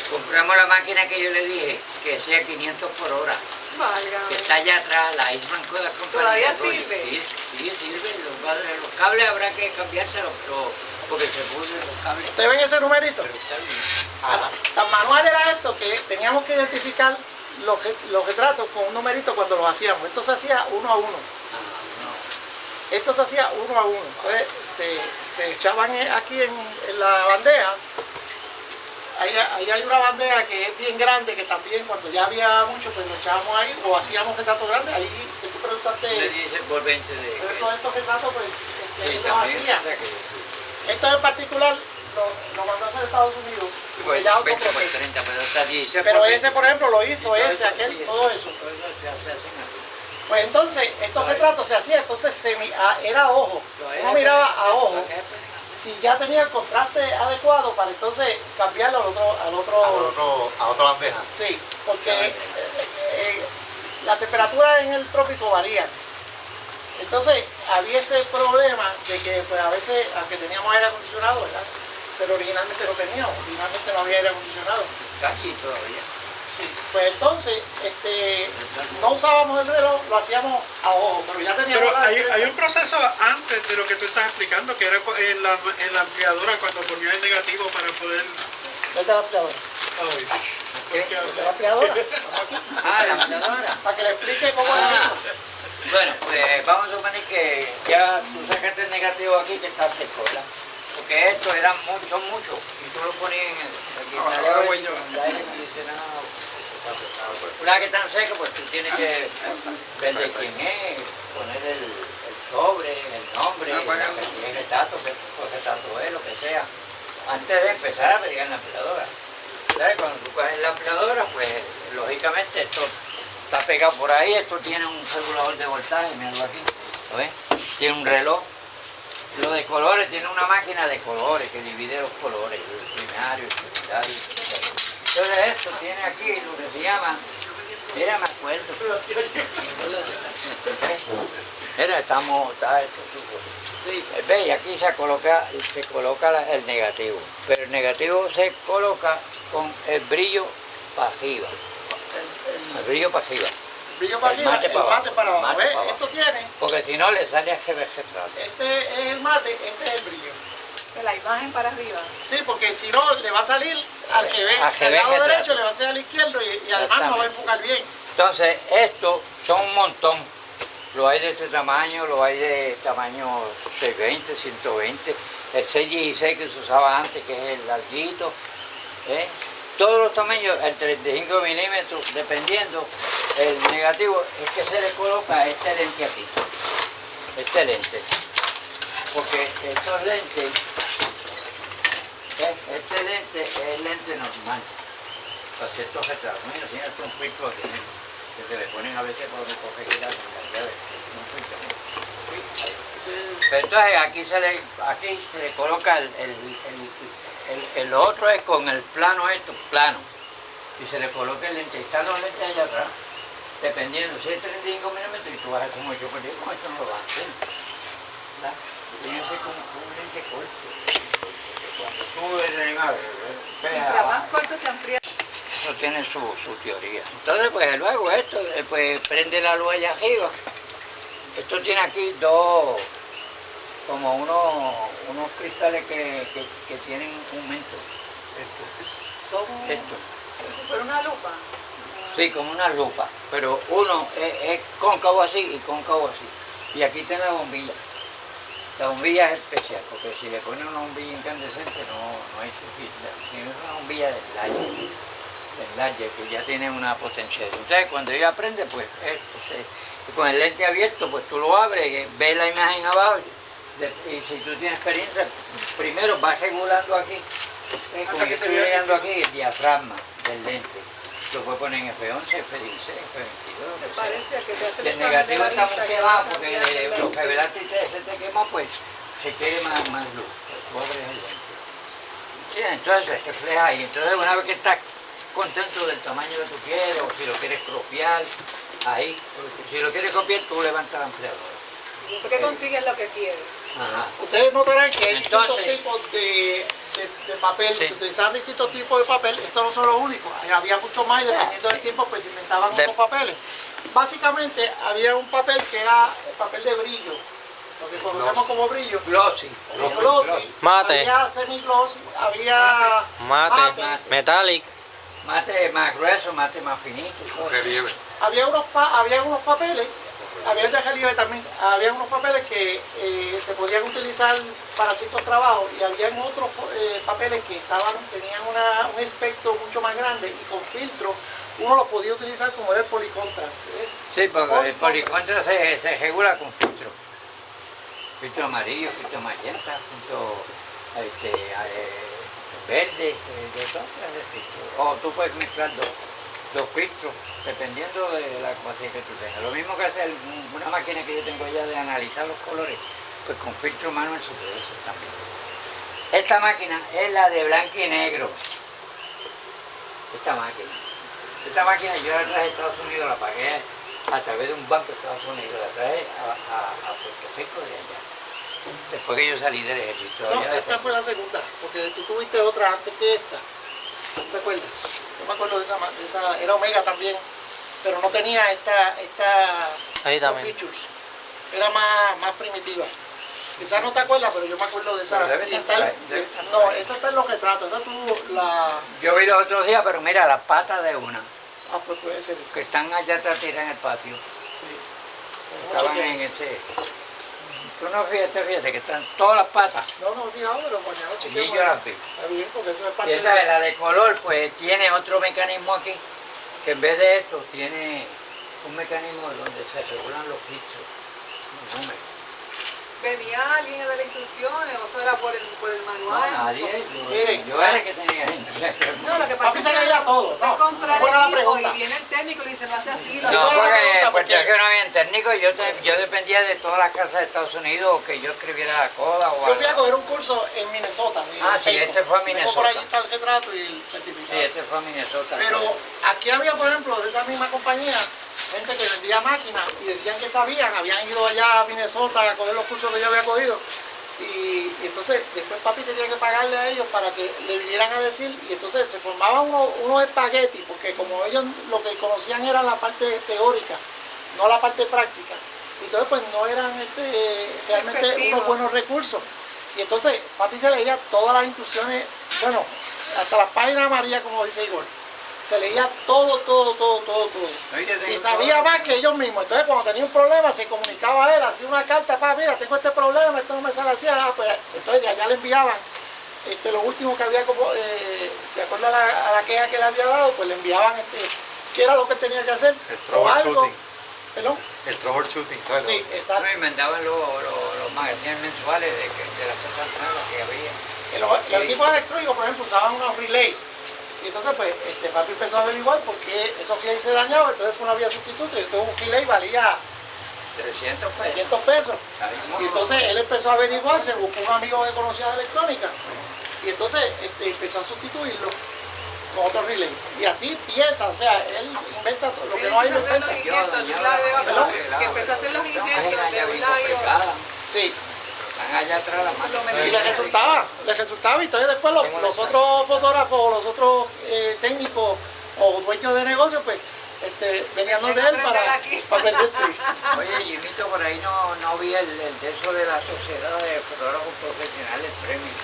compramos la máquina que yo le dije, que sea 500 por hora, que Válgame. está allá atrás, la Eastman Kodak Company. ¿Todavía de rollo. sirve? Sí, sirve. Los cables habrá que cambiárselos, porque se pudren los cables. ¿Ustedes ven ese numerito? Pero está bien. Tan manual era esto que teníamos que identificar los retratos con un numerito cuando los hacíamos. Esto se hacía uno a uno. Esto se hacía uno a uno. Entonces se echaban aquí en la bandeja. Ahí hay una bandeja que es bien grande, que también cuando ya había mucho, pues lo echábamos ahí, o hacíamos retratos grandes. Ahí que tú preguntaste, Le dice envolvente de... todos estos retratos, pues Sí, los también, hacía. o sea que- Esto en particular lo mandó a hacer Estados Unidos. y Pues ya 20 por autoproceso. 30, pero está 16 Pero por ese, 20. por ejemplo, lo hizo, Y todo ese, eso, aquel, sí, todo eso. Todo eso se hacen así. Pues entonces, estos retratos se hacían, entonces era a ojo. Uno miraba a ojo. Si ya tenía el contraste adecuado para entonces cambiarlo al otro. A otra bandeja. Sí, porque la temperatura en el trópico varía. Entonces había ese problema de que pues, a veces, aunque teníamos aire acondicionado, ¿verdad? Pero originalmente no teníamos, originalmente no había aire acondicionado. Está allí todavía. Sí, pues entonces no usábamos el reloj, lo hacíamos a ojo, pero ya teníamos Pero la hay destreza. un proceso antes de lo que tú estás explicando, que era en la ampliadora cuando ponía el negativo para poder... Vete a la ampliadora. Vete a la ampliadora. Vamos aquí. Ah, la ampliadora. Para que le explique cómo Ah, es. bueno, pues vamos a suponer que ya tú sacaste el negativo aquí que está seco, ¿verdad? Porque estos son muchos y tú lo ponías en el aire acondicionado. Una que están seca, pues tú tienes que ver de quién es, poner el sobre, el nombre, la cantidad de retratos, qué retrato es, lo que sea, antes de empezar a pegar en la ampliadora. ¿Sabes? Cuando tú coges la ampliadora, pues lógicamente esto está pegado por ahí, esto tiene un regulador de voltaje, míralo aquí, ¿lo ves? Tiene un reloj. Lo de colores, tiene una máquina de colores que divide los colores, el primario, el secundario. Entonces esto tiene aquí lo que se llama, mira, me acuerdo. Mira, está esto suyo. Ve, y aquí se coloca el negativo, pero el negativo se coloca con el brillo para arriba. El brillo para arriba. brillo para El arriba, mate el para abajo, mate para abajo. mate ¿Ves? para abajo. Esto tiene, Porque si no le sale a retrato. este es el mate, este es el brillo. De la imagen para arriba. Sí, porque si no, le va a salir al revés. Al Al revés lado retrato. derecho le va a salir al izquierdo y además no va a enfocar bien. Entonces, estos son un montón. Lo hay de este tamaño, lo hay de tamaño 620, 120, el 616 que se usaba antes, que es el larguito. Todos los tamaños, el 35 milímetros, dependiendo. El negativo es que se le coloca este lente aquí. Este lente. Porque estos lentes, este lente es lente normal. Para ciertos retratos. Mira, tiene hasta un filtro aquí, que se le ponen a veces por recoger girar con cargadores. Pero entonces aquí se le coloca el otro es con el plano plano. Y se le coloca el lente. Están los lentes allá atrás. Dependiendo, si es 35 milímetros y tú vas a hacer como yo, porque con esto no lo vas a hacer. ¿Verdad? Tiene que ser como un lente corto. Cuando tú eres animal, Mientras más corto se amplía. eso tiene su teoría. Entonces, pues luego esto, pues prende la luz allá arriba. Esto tiene aquí dos, como unos cristales que tienen un mento. Son Esto. como si fuera una lupa. Sí, como una lupa, pero uno es cóncavo así y cóncavo así. Y aquí está la bombilla. La bombilla es especial, porque si le ponen una bombilla incandescente no hay suficiente. Si no es una bombilla del large, que ya tiene una potencial. Entonces, cuando ella prende, pues con el lente abierto, pues tú lo abres, ves la imagen abajo, y si tú tienes experiencia, primero vas regulando aquí, como que yo se estoy vea llegando aquí, el diafragma del lente. Lo puedes poner en F11, F16, F22. Parece que te hace Y el examen negativo de la está vista, muy que quemado va porque cambiando los el revelantes se te quema, pues se quiere más luz. Tú abres el lente. Sí, entonces se refleja ahí. Entonces una vez que estás contento del tamaño que tú quieres, o si lo quieres copiar, ahí. Si lo quieres copiar, tú levantas la ampliadora. ¿Por qué consigues lo que quieres? Ajá. Ustedes notarán que hay Entonces, distintos tipos de papel, sí. se utilizaban distintos tipos de papel, estos no son los únicos, había mucho más y dependiendo del tiempo pues se inventaban otros papeles. Básicamente había un papel que era el papel de brillo, lo que conocemos como brillo, Glossy. glossy, Mate. había semi-glossy, había Mate, metallic. Mate más grueso, mate más finito. Relieve. había unos papeles, había de relieve también, había unos papeles que se podían utilizar para ciertos trabajos y había otros papeles que tenían un espectro mucho más grande y con filtro uno lo podía utilizar como era el policontrast. Sí, porque el policontra se regula con filtro. Filtro amarillo, filtro magenta, filtro verde, de todas clases de filtros. O tú puedes mezclar dos filtros, dependiendo de la capacidad que tú tengas. Lo mismo que hacer una máquina que yo tengo ya de analizar los colores, pues con filtro manual se puede hacer también. Esta máquina es la de blanco y negro. Esta máquina yo la traje a Estados Unidos, la pagué a través de un banco de Estados Unidos, la traje a Puerto Rico de allá. Después que yo salí del ejército. No, allá esta fue la segunda, porque tú tuviste otra antes que esta. ¿Te acuerdas? Yo me acuerdo de esa era Omega también, pero no tenía Ahí también. features. Era más primitiva. Quizás no te acuerdas, pero yo me acuerdo de esa. Pero debe Y estar está- por ahí, debe estar por no, ahí. esa está en los retratos. Esa tú la. Yo vi los otros días, pero mira, las patas de una, Ah, pues puede ser esa. que están allá atrás tiradas en el patio. Sí. Estaban en ese. Tú no fíjate que están todas las patas. No, fijado, pero mañana Y chequeamos. yo las vi. Está bien, porque eso es Y parte esa es la de color, pues tiene otro mecanismo aquí, que en vez de esto tiene un mecanismo donde se regulan los filtros, los números. ¿Venía alguien a dar instrucciones o eso era por el No, manual? nadie, Miren. yo era el que tenía gente. No, lo que pasa Papi es se que leía todo, usted no, compra buena la el equipo y pregunta. viene el técnico y le dice, lo hace así, lo No, No, hace buena porque pregunta, en Puerto porque- Rico no había técnico, yo dependía de todas las casas de Estados Unidos que yo escribiera la coda o Yo fui a algo. coger un curso en Minnesota. Ah, sí, este fue a Tengo por ahí Minnesota. está el retrato y el certificado. Sí, este fue a Minnesota. Pero aquí había, por ejemplo, de esa misma compañía, gente que vendía máquinas y decían que sabían, habían ido allá a Minnesota a coger los cursos que yo había cogido Y entonces después papi tenía que pagarle a ellos para que le vinieran a decir, y entonces se formaban unos espaguetis, porque como ellos lo que conocían era la parte teórica, no la parte práctica. Y entonces pues no eran realmente unos buenos recursos. Y entonces papi se leía todas las instrucciones, bueno, hasta las páginas amarillas, como dice Igor. Se leía todo. Y sabía más que ellos mismos. Entonces cuando tenía un problema se comunicaba a él, hacía una carta, mira, tengo este problema, esto no me sale así, pues entonces de allá le enviaban lo último que había, como de acuerdo a la queja que le había dado, pues le enviaban qué era lo que tenía que hacer. El o algo. troubleshooting. ¿Perdón? El troubleshooting, ¿sabes? Sí, exacto. Me mandaban los magazines mensuales de las cosas nuevas que había. Los equipos electrónicos, por ejemplo, usaban unos relay. Y entonces, pues, papi empezó a averiguar por qué esos relays se dañaban, entonces pues, no había sustituto. Y entonces un relay valía 300 pesos. Y entonces él empezó a averiguar, se buscó un amigo que conocía de electrónica. Y entonces empezó a sustituirlo con otro relay. Y así pieza, o sea, él inventa todo, lo que no hay lo inventa. Que empezó a hacer los injertos de un lado y otro. Sí. Allá atrás la mano. Y le resultaba, y entonces después los otros fotógrafos, los otros técnicos o dueños de negocio, pues venían de él para aprender. Oye, Jimito, por ahí no vi el de eso de la Sociedad de Fotógrafos Profesionales Premium.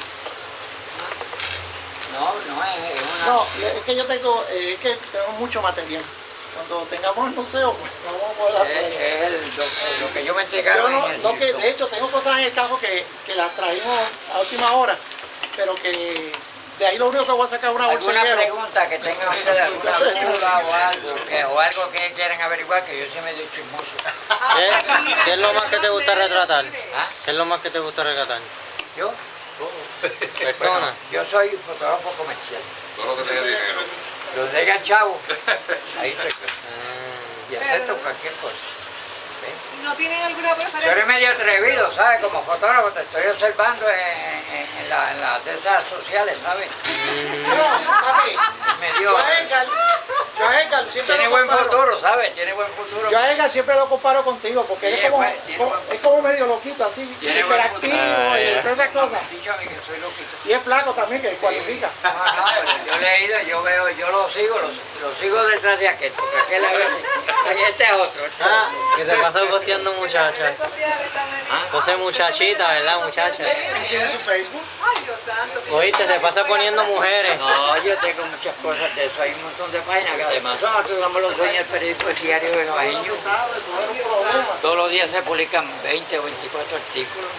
No, es una... No, es que yo tengo mucho material. Cuando tengamos el museo, pues vamos a poder hacer. Es lo que yo me entregaron en el que de hecho tengo cosas en el carro que las traímos a última hora, pero que de ahí lo único que voy a sacar es una bolsillera. ¿Alguna pregunta que tengan ustedes, alguna duda o algo que quieran averiguar, que yo sí me doy chismoso? ¿Qué es lo más que te gusta retratar? ¿Ah? ¿Qué es lo más que te gusta retratar? ¿Yo? Persona. Yo soy fotógrafo comercial. Todo lo que tenga dinero. Los de ganchavo. Ahí estoy. Y acepto cualquier cosa. ¿No tienen alguna Yo preferencia? eres medio atrevido, ¿sabes? Como fotógrafo te estoy observando en las de esas sociales, ¿sabes? Papi, Medio... yo a Edgar siempre Tiene lo buen comparo. futuro, ¿sabes? Tiene buen futuro. Yo a Edgar siempre lo comparo contigo, porque él Sí, es como, pues, tiene buen es como medio loquito, así, Tiene buen hiperactivo futuro. y todas esas cosas. Dicho a mí que soy loquito. Y es flaco también, que cualifica. No, pero yo le he ido, yo veo, yo lo sigo detrás de aquel, porque aquel a veces, este es otro. Que te pasas posteando muchachas. Pose muchachita, ¿verdad, muchacha? ¿Tiene su Facebook? Ay, Dios santo. Oíste, se pasa poniendo mujeres. No, yo tengo muchas cosas de eso, hay un montón de páginas que además nosotros somos los dueños del periódico El Diario de Bajeño. Todos los días se publican 20 o 24 artículos.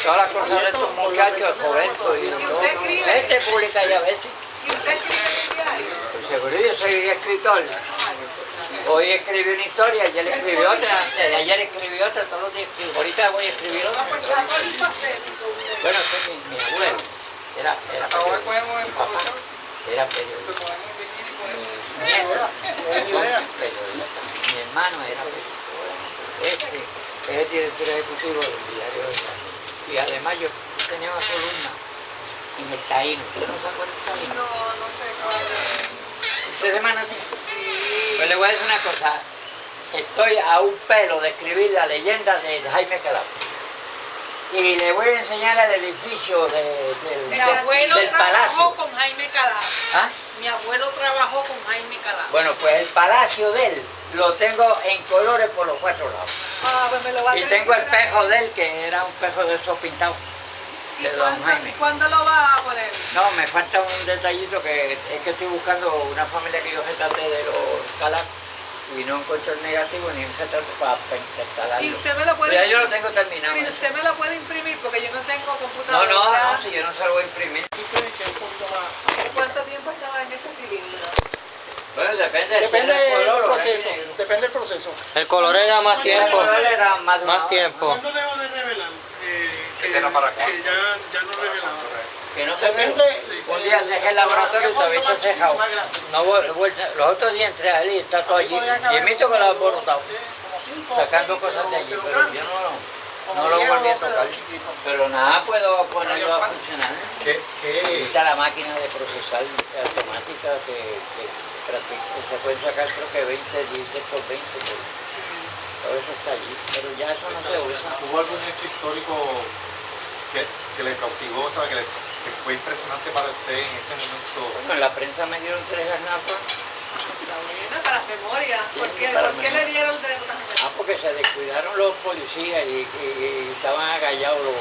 Todas las cosas de estos muchachos, Roberto y todo. usted escribe? Este publica ya a veces. ¿Y usted escribe en el diario? Pues seguro, yo soy escritor. Hoy escribí una historia, ayer escribí otra, antes de ayer escribí otra, todos los días escribo. Ahorita voy a escribir otra. Bueno, ese es mi abuelo. Era periodista. Mi papá era periodista. Mi nieto, periodista. Mi hermano era periodista. Este es el director ejecutivo del Diario de Bajeño. Y además yo tenía una columna en el Taíno. ¿Usted no se acuerda del Taíno? No sé cuál es. ¿Usted es de Manatí? Sí. Pues le voy a decir una cosa. Estoy a un pelo de escribir la leyenda de Jaime Calao. Y le voy a enseñar el edificio Mi abuelo del trabajó palacio. con Jaime Calao. ¿Ah? Mi abuelo trabajó con Jaime Calao. Bueno, pues el palacio de él lo tengo en colores por los 4 lados. Ah, pues me lo va a Y tener tengo que el traer. pejo de él, que era un pejo de esos pintados. ¿Y De don Jaime. cuándo lo va a poner? No, me falta un detallito que es que estoy buscando una familia que yo retraté de los Calao y no encuentro el negativo ni un retrato para instalarlo. ¿Y usted me lo puede Ya yo lo tengo terminado. Pero eso. usted me lo puede imprimir porque yo no tengo No, computadora. no, si yo no se lo voy a imprimir. ¿Cuánto tiempo estaba en ese cilindro? Bueno, depende Depende si es del color o proceso, es depende del proceso. El color era más el tiempo. color era más de una Más hora. tiempo. ¿Cuándo debo de revelar? Este era para acá. Que ya no revelaba. Que no se Depende. Un día cejé el laboratorio y todavía se cejado. No, los otros días entré a él y está todo allí. Y invito que lo ha borrado, sacando cosas de allí, pero yo no lo volví a tocar. Pero nada, puedo ponerlo a funcionar. Está la máquina de procesar automática que se puede sacar creo que 20, 16 por 20. Todo eso está allí, pero ya eso no se usa. ¿Hubo algún hecho histórico que le cautivó, ¿sabe? Que fue impresionante para usted en ese momento? Bueno, en la prensa me dieron 3 garrafas. Está buena para las memorias. ¿Por Sí, qué, para ¿por qué le dieron de una Ah, porque se descuidaron los policías y estaban agallados los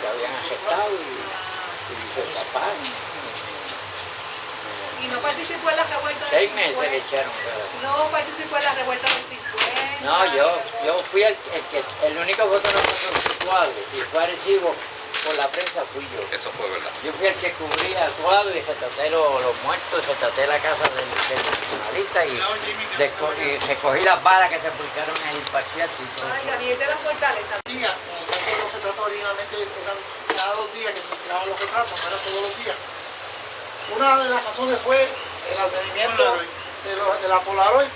que habían arrestado y se escaparon. ¿Y no participó en la revuelta del 6 meses le 50? echaron cada uno. No participó en la revuelta del 50. No, yo fui el único fotógrafo actuado y fue agresivo por la prensa fui yo. Eso fue verdad. Yo fui el que cubría actuado y retraté los muertos, retraté la casa del nacionalista y recogí las balas que se publicaron en el imparcial. Ay, Gabriel de la Fortaleza. Días, en el caso de los retratos originalmente eran cada 2 días que se tiraban los retratos, no era todos los días. Una de las razones fue el advenimiento de la Polaroid.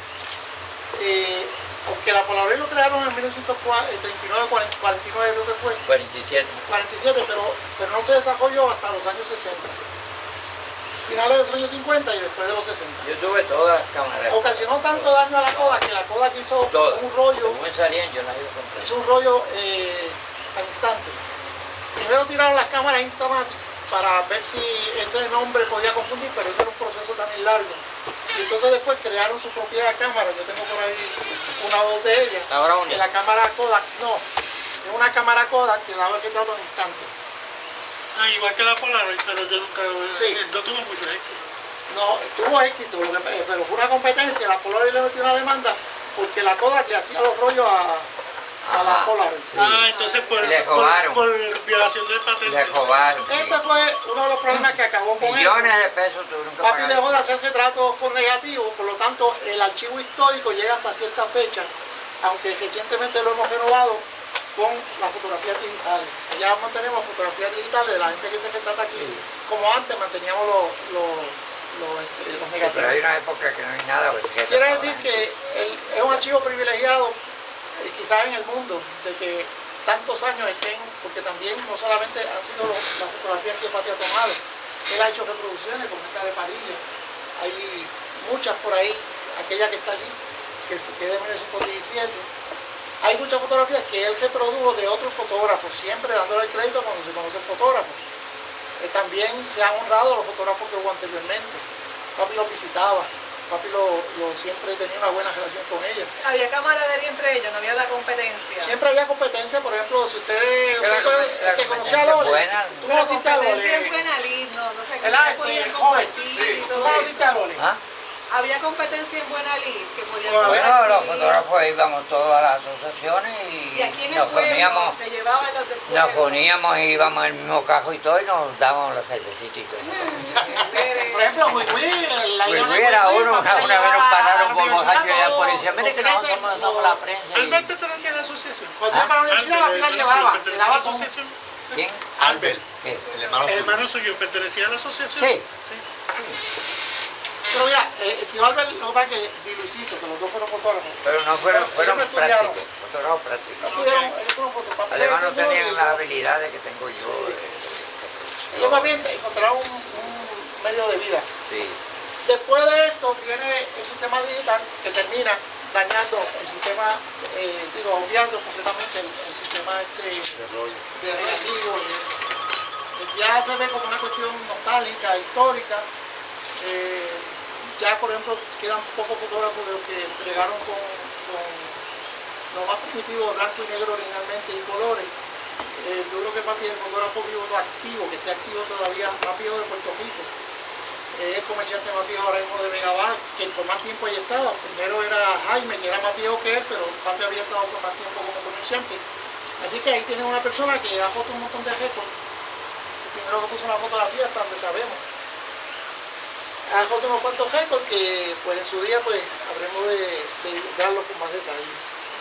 Aunque la Polaroid lo crearon en 1939, 49 creo que fue. 47. 47, pero no se desarrolló hasta los años 60. Finales de los años 50 y después de los 60. Yo tuve todas las cámaras. Ocasionó tanto daño a la Kodak que la Kodak hizo Todas. un rollo. Como salían, yo las iba a comprar. Hizo un rollo al instante. Primero tiraron las cámaras Instamatic para ver si ese nombre podía confundir, pero eso era un proceso también largo. Y entonces después crearon su propia cámara. Yo tengo por ahí una o dos de ellas. Y la cámara Kodak, no. Es una cámara Kodak que daba el retrato al instante. Ah, igual que la Polaroid, pero yo nunca... Sí. No tuvo mucho éxito. No, tuvo éxito, pero fue una competencia. La Polaroid le metió una demanda porque la Kodak le hacía los rollos a la Polaroid. Sí. Ah, entonces por violación de patente. Le robaron. Este fue uno de los problemas que acabó con eso. Millones de pesos tuvieron que Papi pagar. dejó de hacer retratos con negativos, por lo tanto el archivo histórico llega hasta cierta fecha, aunque recientemente lo hemos renovado con las fotografías digitales. Ya mantenemos fotografías digitales de la gente que se retrata aquí, como antes manteníamos los negativos. Pero hay una época que no hay nada. Quiere decir que es un archivo privilegiado, quizás en el mundo, de que tantos años estén, porque también no solamente han sido las fotografías que Papi ha tomado, él ha hecho reproducciones con esta de Parilla, hay muchas por ahí, aquella que está allí, que es de 1917. Hay muchas fotografías que él reprodujo de otros fotógrafos, siempre dándole el crédito cuando se conocen fotógrafos. También se han honrado los fotógrafos que hubo anteriormente. Papi los visitaba, Papi siempre tenía una buena relación con ellos. Había camaradería entre ellos, no había la competencia. Siempre había competencia, por ejemplo, si ustedes, el que conoció a Lole, tú La conociste a competencia en Lole. Buenalid, no sé qué ¿Verdad? podían Joven, compartir y tú todo conociste a eso. Lole. ¿Ah? Había competencia en Buenalid que podían Bueno, Bueno, los compartir. fotógrafos íbamos todos a las asociaciones Y aquí en el nos pueblo poníamos, se llevaban los del pueblo. nos poníamos, íbamos en el mismo carro y todo y nos dábamos los cervecitos y todo. Por ejemplo, Wigui, la hija de Era Wigui, uno, Papi la una vez nos llevaba a pararon la por universidad borracho y la todos policía. Mire los que fines, nosotros somos la prensa. Albert pertenecía a la asociación. Cuando iba para la universidad, Papi la llevaba, le ¿Pertenecía a daba la con... asociación? ¿Quién? Albert, ¿Qué? el hermano El suyo. hermano suyo pertenecía a la asociación. Sí. Pero mira, tío Albert, lo que pasa es que Diluisito, que los dos fueron fotógrafos, Pero no fueron Ellos no estudiaron. prácticos, fotógrafos no prácticos. pudieron, ellos fueron fotógrafos. Además no tenían las habilidades que tengo yo. Ellos más bien encontraron un medio de vida. Sí. Después de esto viene el sistema digital que termina dañando el sistema, obviando completamente el sistema de negativo. Ya se ve como una cuestión nostálgica, histórica. Ya, por ejemplo, quedan pocos fotógrafos de los que bregaron con lo más primitivo, blanco y negro originalmente y colores. Yo creo que Papi es el fotógrafo vivo activo, que esté activo todavía, más viejo de Puerto Rico. Es el comerciante más viejo ahora mismo de Megabar, que por más tiempo ahí estaba. Primero era Jaime, que era más viejo que él, pero Papi había estado por más tiempo como comerciante. Así que ahí tienen una persona que ha foto un montón de récords. El primero que puso una fotografía hasta donde sabemos. Ha foto unos cuantos récords que pues en su día pues habremos de divulgarlo con más detalle.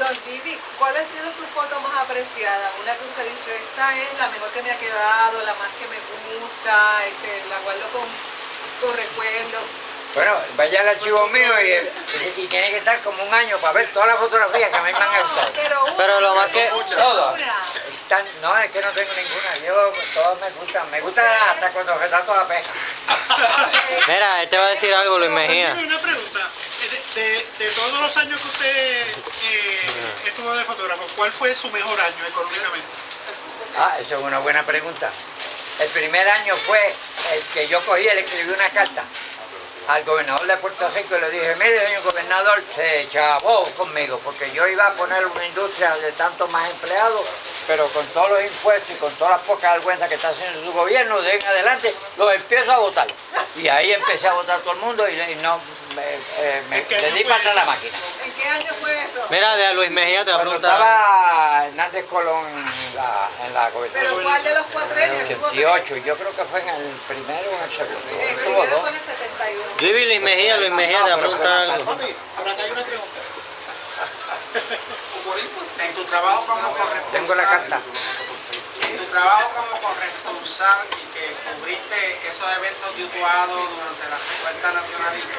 Don Gigi, ¿cuál ha sido su foto más apreciada? Una que usted ha dicho, esta es la mejor que me ha quedado, la más que me gusta, la guardo con recuerdo. Bueno, vaya al archivo mío y tiene que estar como un año para ver todas las fotografías que a mí me han gustado. Pero lo más que... Todas. No, es que no tengo ninguna. Todas me gustan. Me gustan hasta cuando retrato la peja. Mira, él te va a decir algo, Luis Mejía. Una pregunta. De todos los años que usted estuvo de fotógrafo, ¿cuál fue su mejor año económicamente? Esa es una buena pregunta. El primer año fue el que yo cogí, le escribí una carta al gobernador de Puerto Rico y le dije, mire, señor gobernador, se chavó conmigo, porque yo iba a poner una industria de tantos más empleados, pero con todos los impuestos y con todas las pocas vergüenzas que está haciendo su gobierno, de ahí en adelante, los empiezo a votar. Y ahí empecé a votar todo el mundo y no le di para atrás la máquina. ¿En qué año fue eso? Mira, de Luis Mejía te va a Cuando preguntar. estaba Hernández Colón en la gobernación. ¿Pero cuál de los cuatrenios? 88, yo creo que fue en el primero o en el segundo. El Tuvo primero dos. fue en el 71. Yo vi Luis Mejía te va a preguntar algo. Papi, ahora acá hay una pregunta. En tu trabajo como corresponsal. Tengo la carta. En tu trabajo como corresponsal y que cubriste esos eventos de Utuado durante la revuelta nacionalista.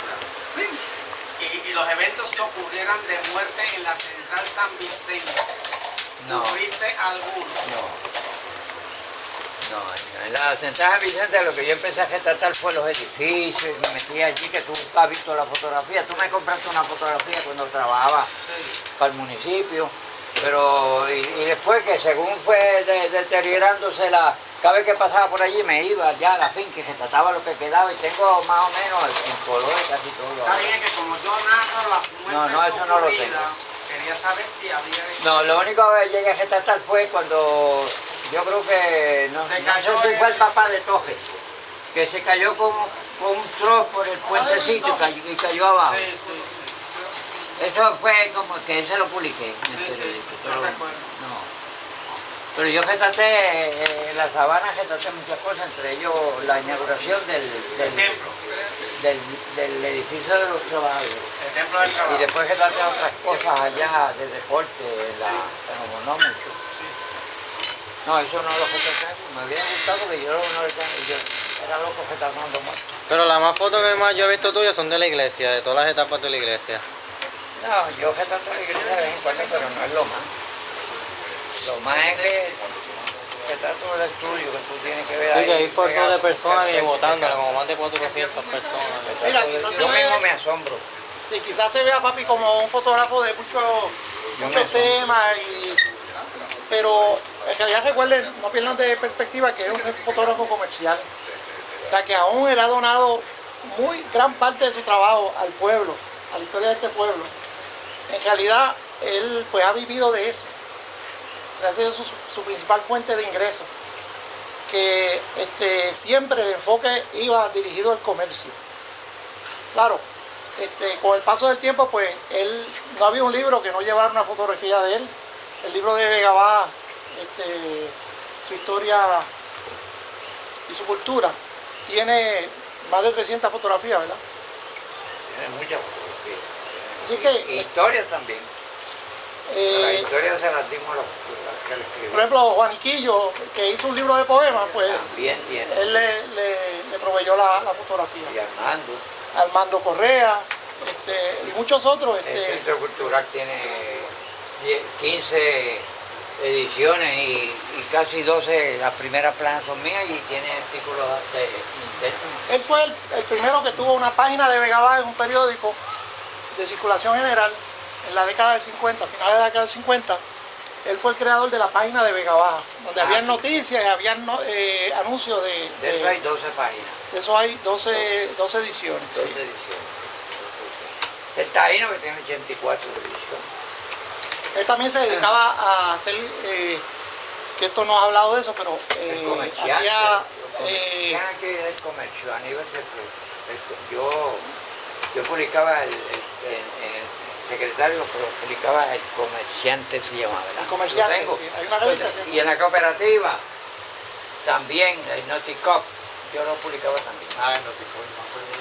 Y los eventos que ocurrieran de muerte en la central San Vicente. No. ¿Cubriste alguno? No, en la central San Vicente lo que yo empecé a retratar fue los edificios, y me metí allí, que tú has visto la fotografía, tú me compraste una fotografía cuando trabajaba para el municipio, pero y después que según fue deteriorándose cada vez que pasaba por allí me iba ya a la finca y retrataba lo que quedaba y tengo más o menos el color de casi todo. Está bien que como yo narro las muertes No, eso no lo ocurridas, tengo. quería saber si había... No, lo único que llegué a retratar fue cuando yo creo que no sé si fue el papá de Toje, que se cayó con un trozo por el puentecito y cayó abajo. Sí. Eso fue como que se lo publiqué. Sí, pero, no recuerdo. no. Pero yo retraté en la sabana, retraté muchas cosas, entre ellos la inauguración del templo. Del edificio de los trabajadores. El templo del trabajo. Y después retraté otras cosas allá de deporte, pero no mucho. No, eso no lo retraté, me hubiera gustado porque yo no le tengo, yo era loco retratando mucho. Pero las más fotos que más yo he visto tuyas son de la iglesia, de todas las etapas de la iglesia. No, yo retrato la iglesia de vez en cuando, pero no es lo más. Lo más es que retrato del estudio que tú tienes que ver Sí, ahí. que hay fotos de personas que perfecto, votándola, como más de 400 personas. Mira, quizás se Yo mismo ve, me asombro. sí, quizás se vea papi como un fotógrafo de muchos temas, pero en realidad recuerden, no pierdan de perspectiva que es un fotógrafo comercial. O sea que aún él ha donado gran parte de su trabajo al pueblo, a la historia de este pueblo. En realidad, él pues ha vivido de eso. Ha sido su principal fuente de ingresos. Que siempre el enfoque iba dirigido al comercio. Claro, con el paso del tiempo, pues no había un libro que no llevara una fotografía de él. El libro de Vega Baja, su historia y su cultura, tiene más de 300 fotografías, ¿verdad? Tiene muchas fotografías. Así que, Historias también. Las historias se las dimos a los que le escribimos. por ejemplo, Juaniquillo, que hizo un libro de poemas, pues También tiene. él le proveyó la fotografía. Y Armando. Armando Correa, y muchos otros. El Centro Cultural tiene 15 ediciones y casi 12, las primeras planas son mías y tiene artículos de Él fue el primero que tuvo una página de Vega Baja en un periódico de circulación general en la década del 50, a finales de la década del 50. Él fue el creador de la página de Vega Baja, donde habían noticias y habían anuncios De eso hay 12 páginas. De eso hay 12 ediciones. 12 ediciones. El Taíno que tiene 84 ediciones. Él también se dedicaba a hacer, que esto no ha hablado de eso, pero hacía... el comercio a nivel yo publicaba el secretario, pero publicaba el comerciante, se llama, ¿verdad? El comerciante, Lo tengo. sí, hay una revista. Y en la cooperativa también, el Noticop, yo lo publicaba también. Ah, el Noticop, no me acuerdo.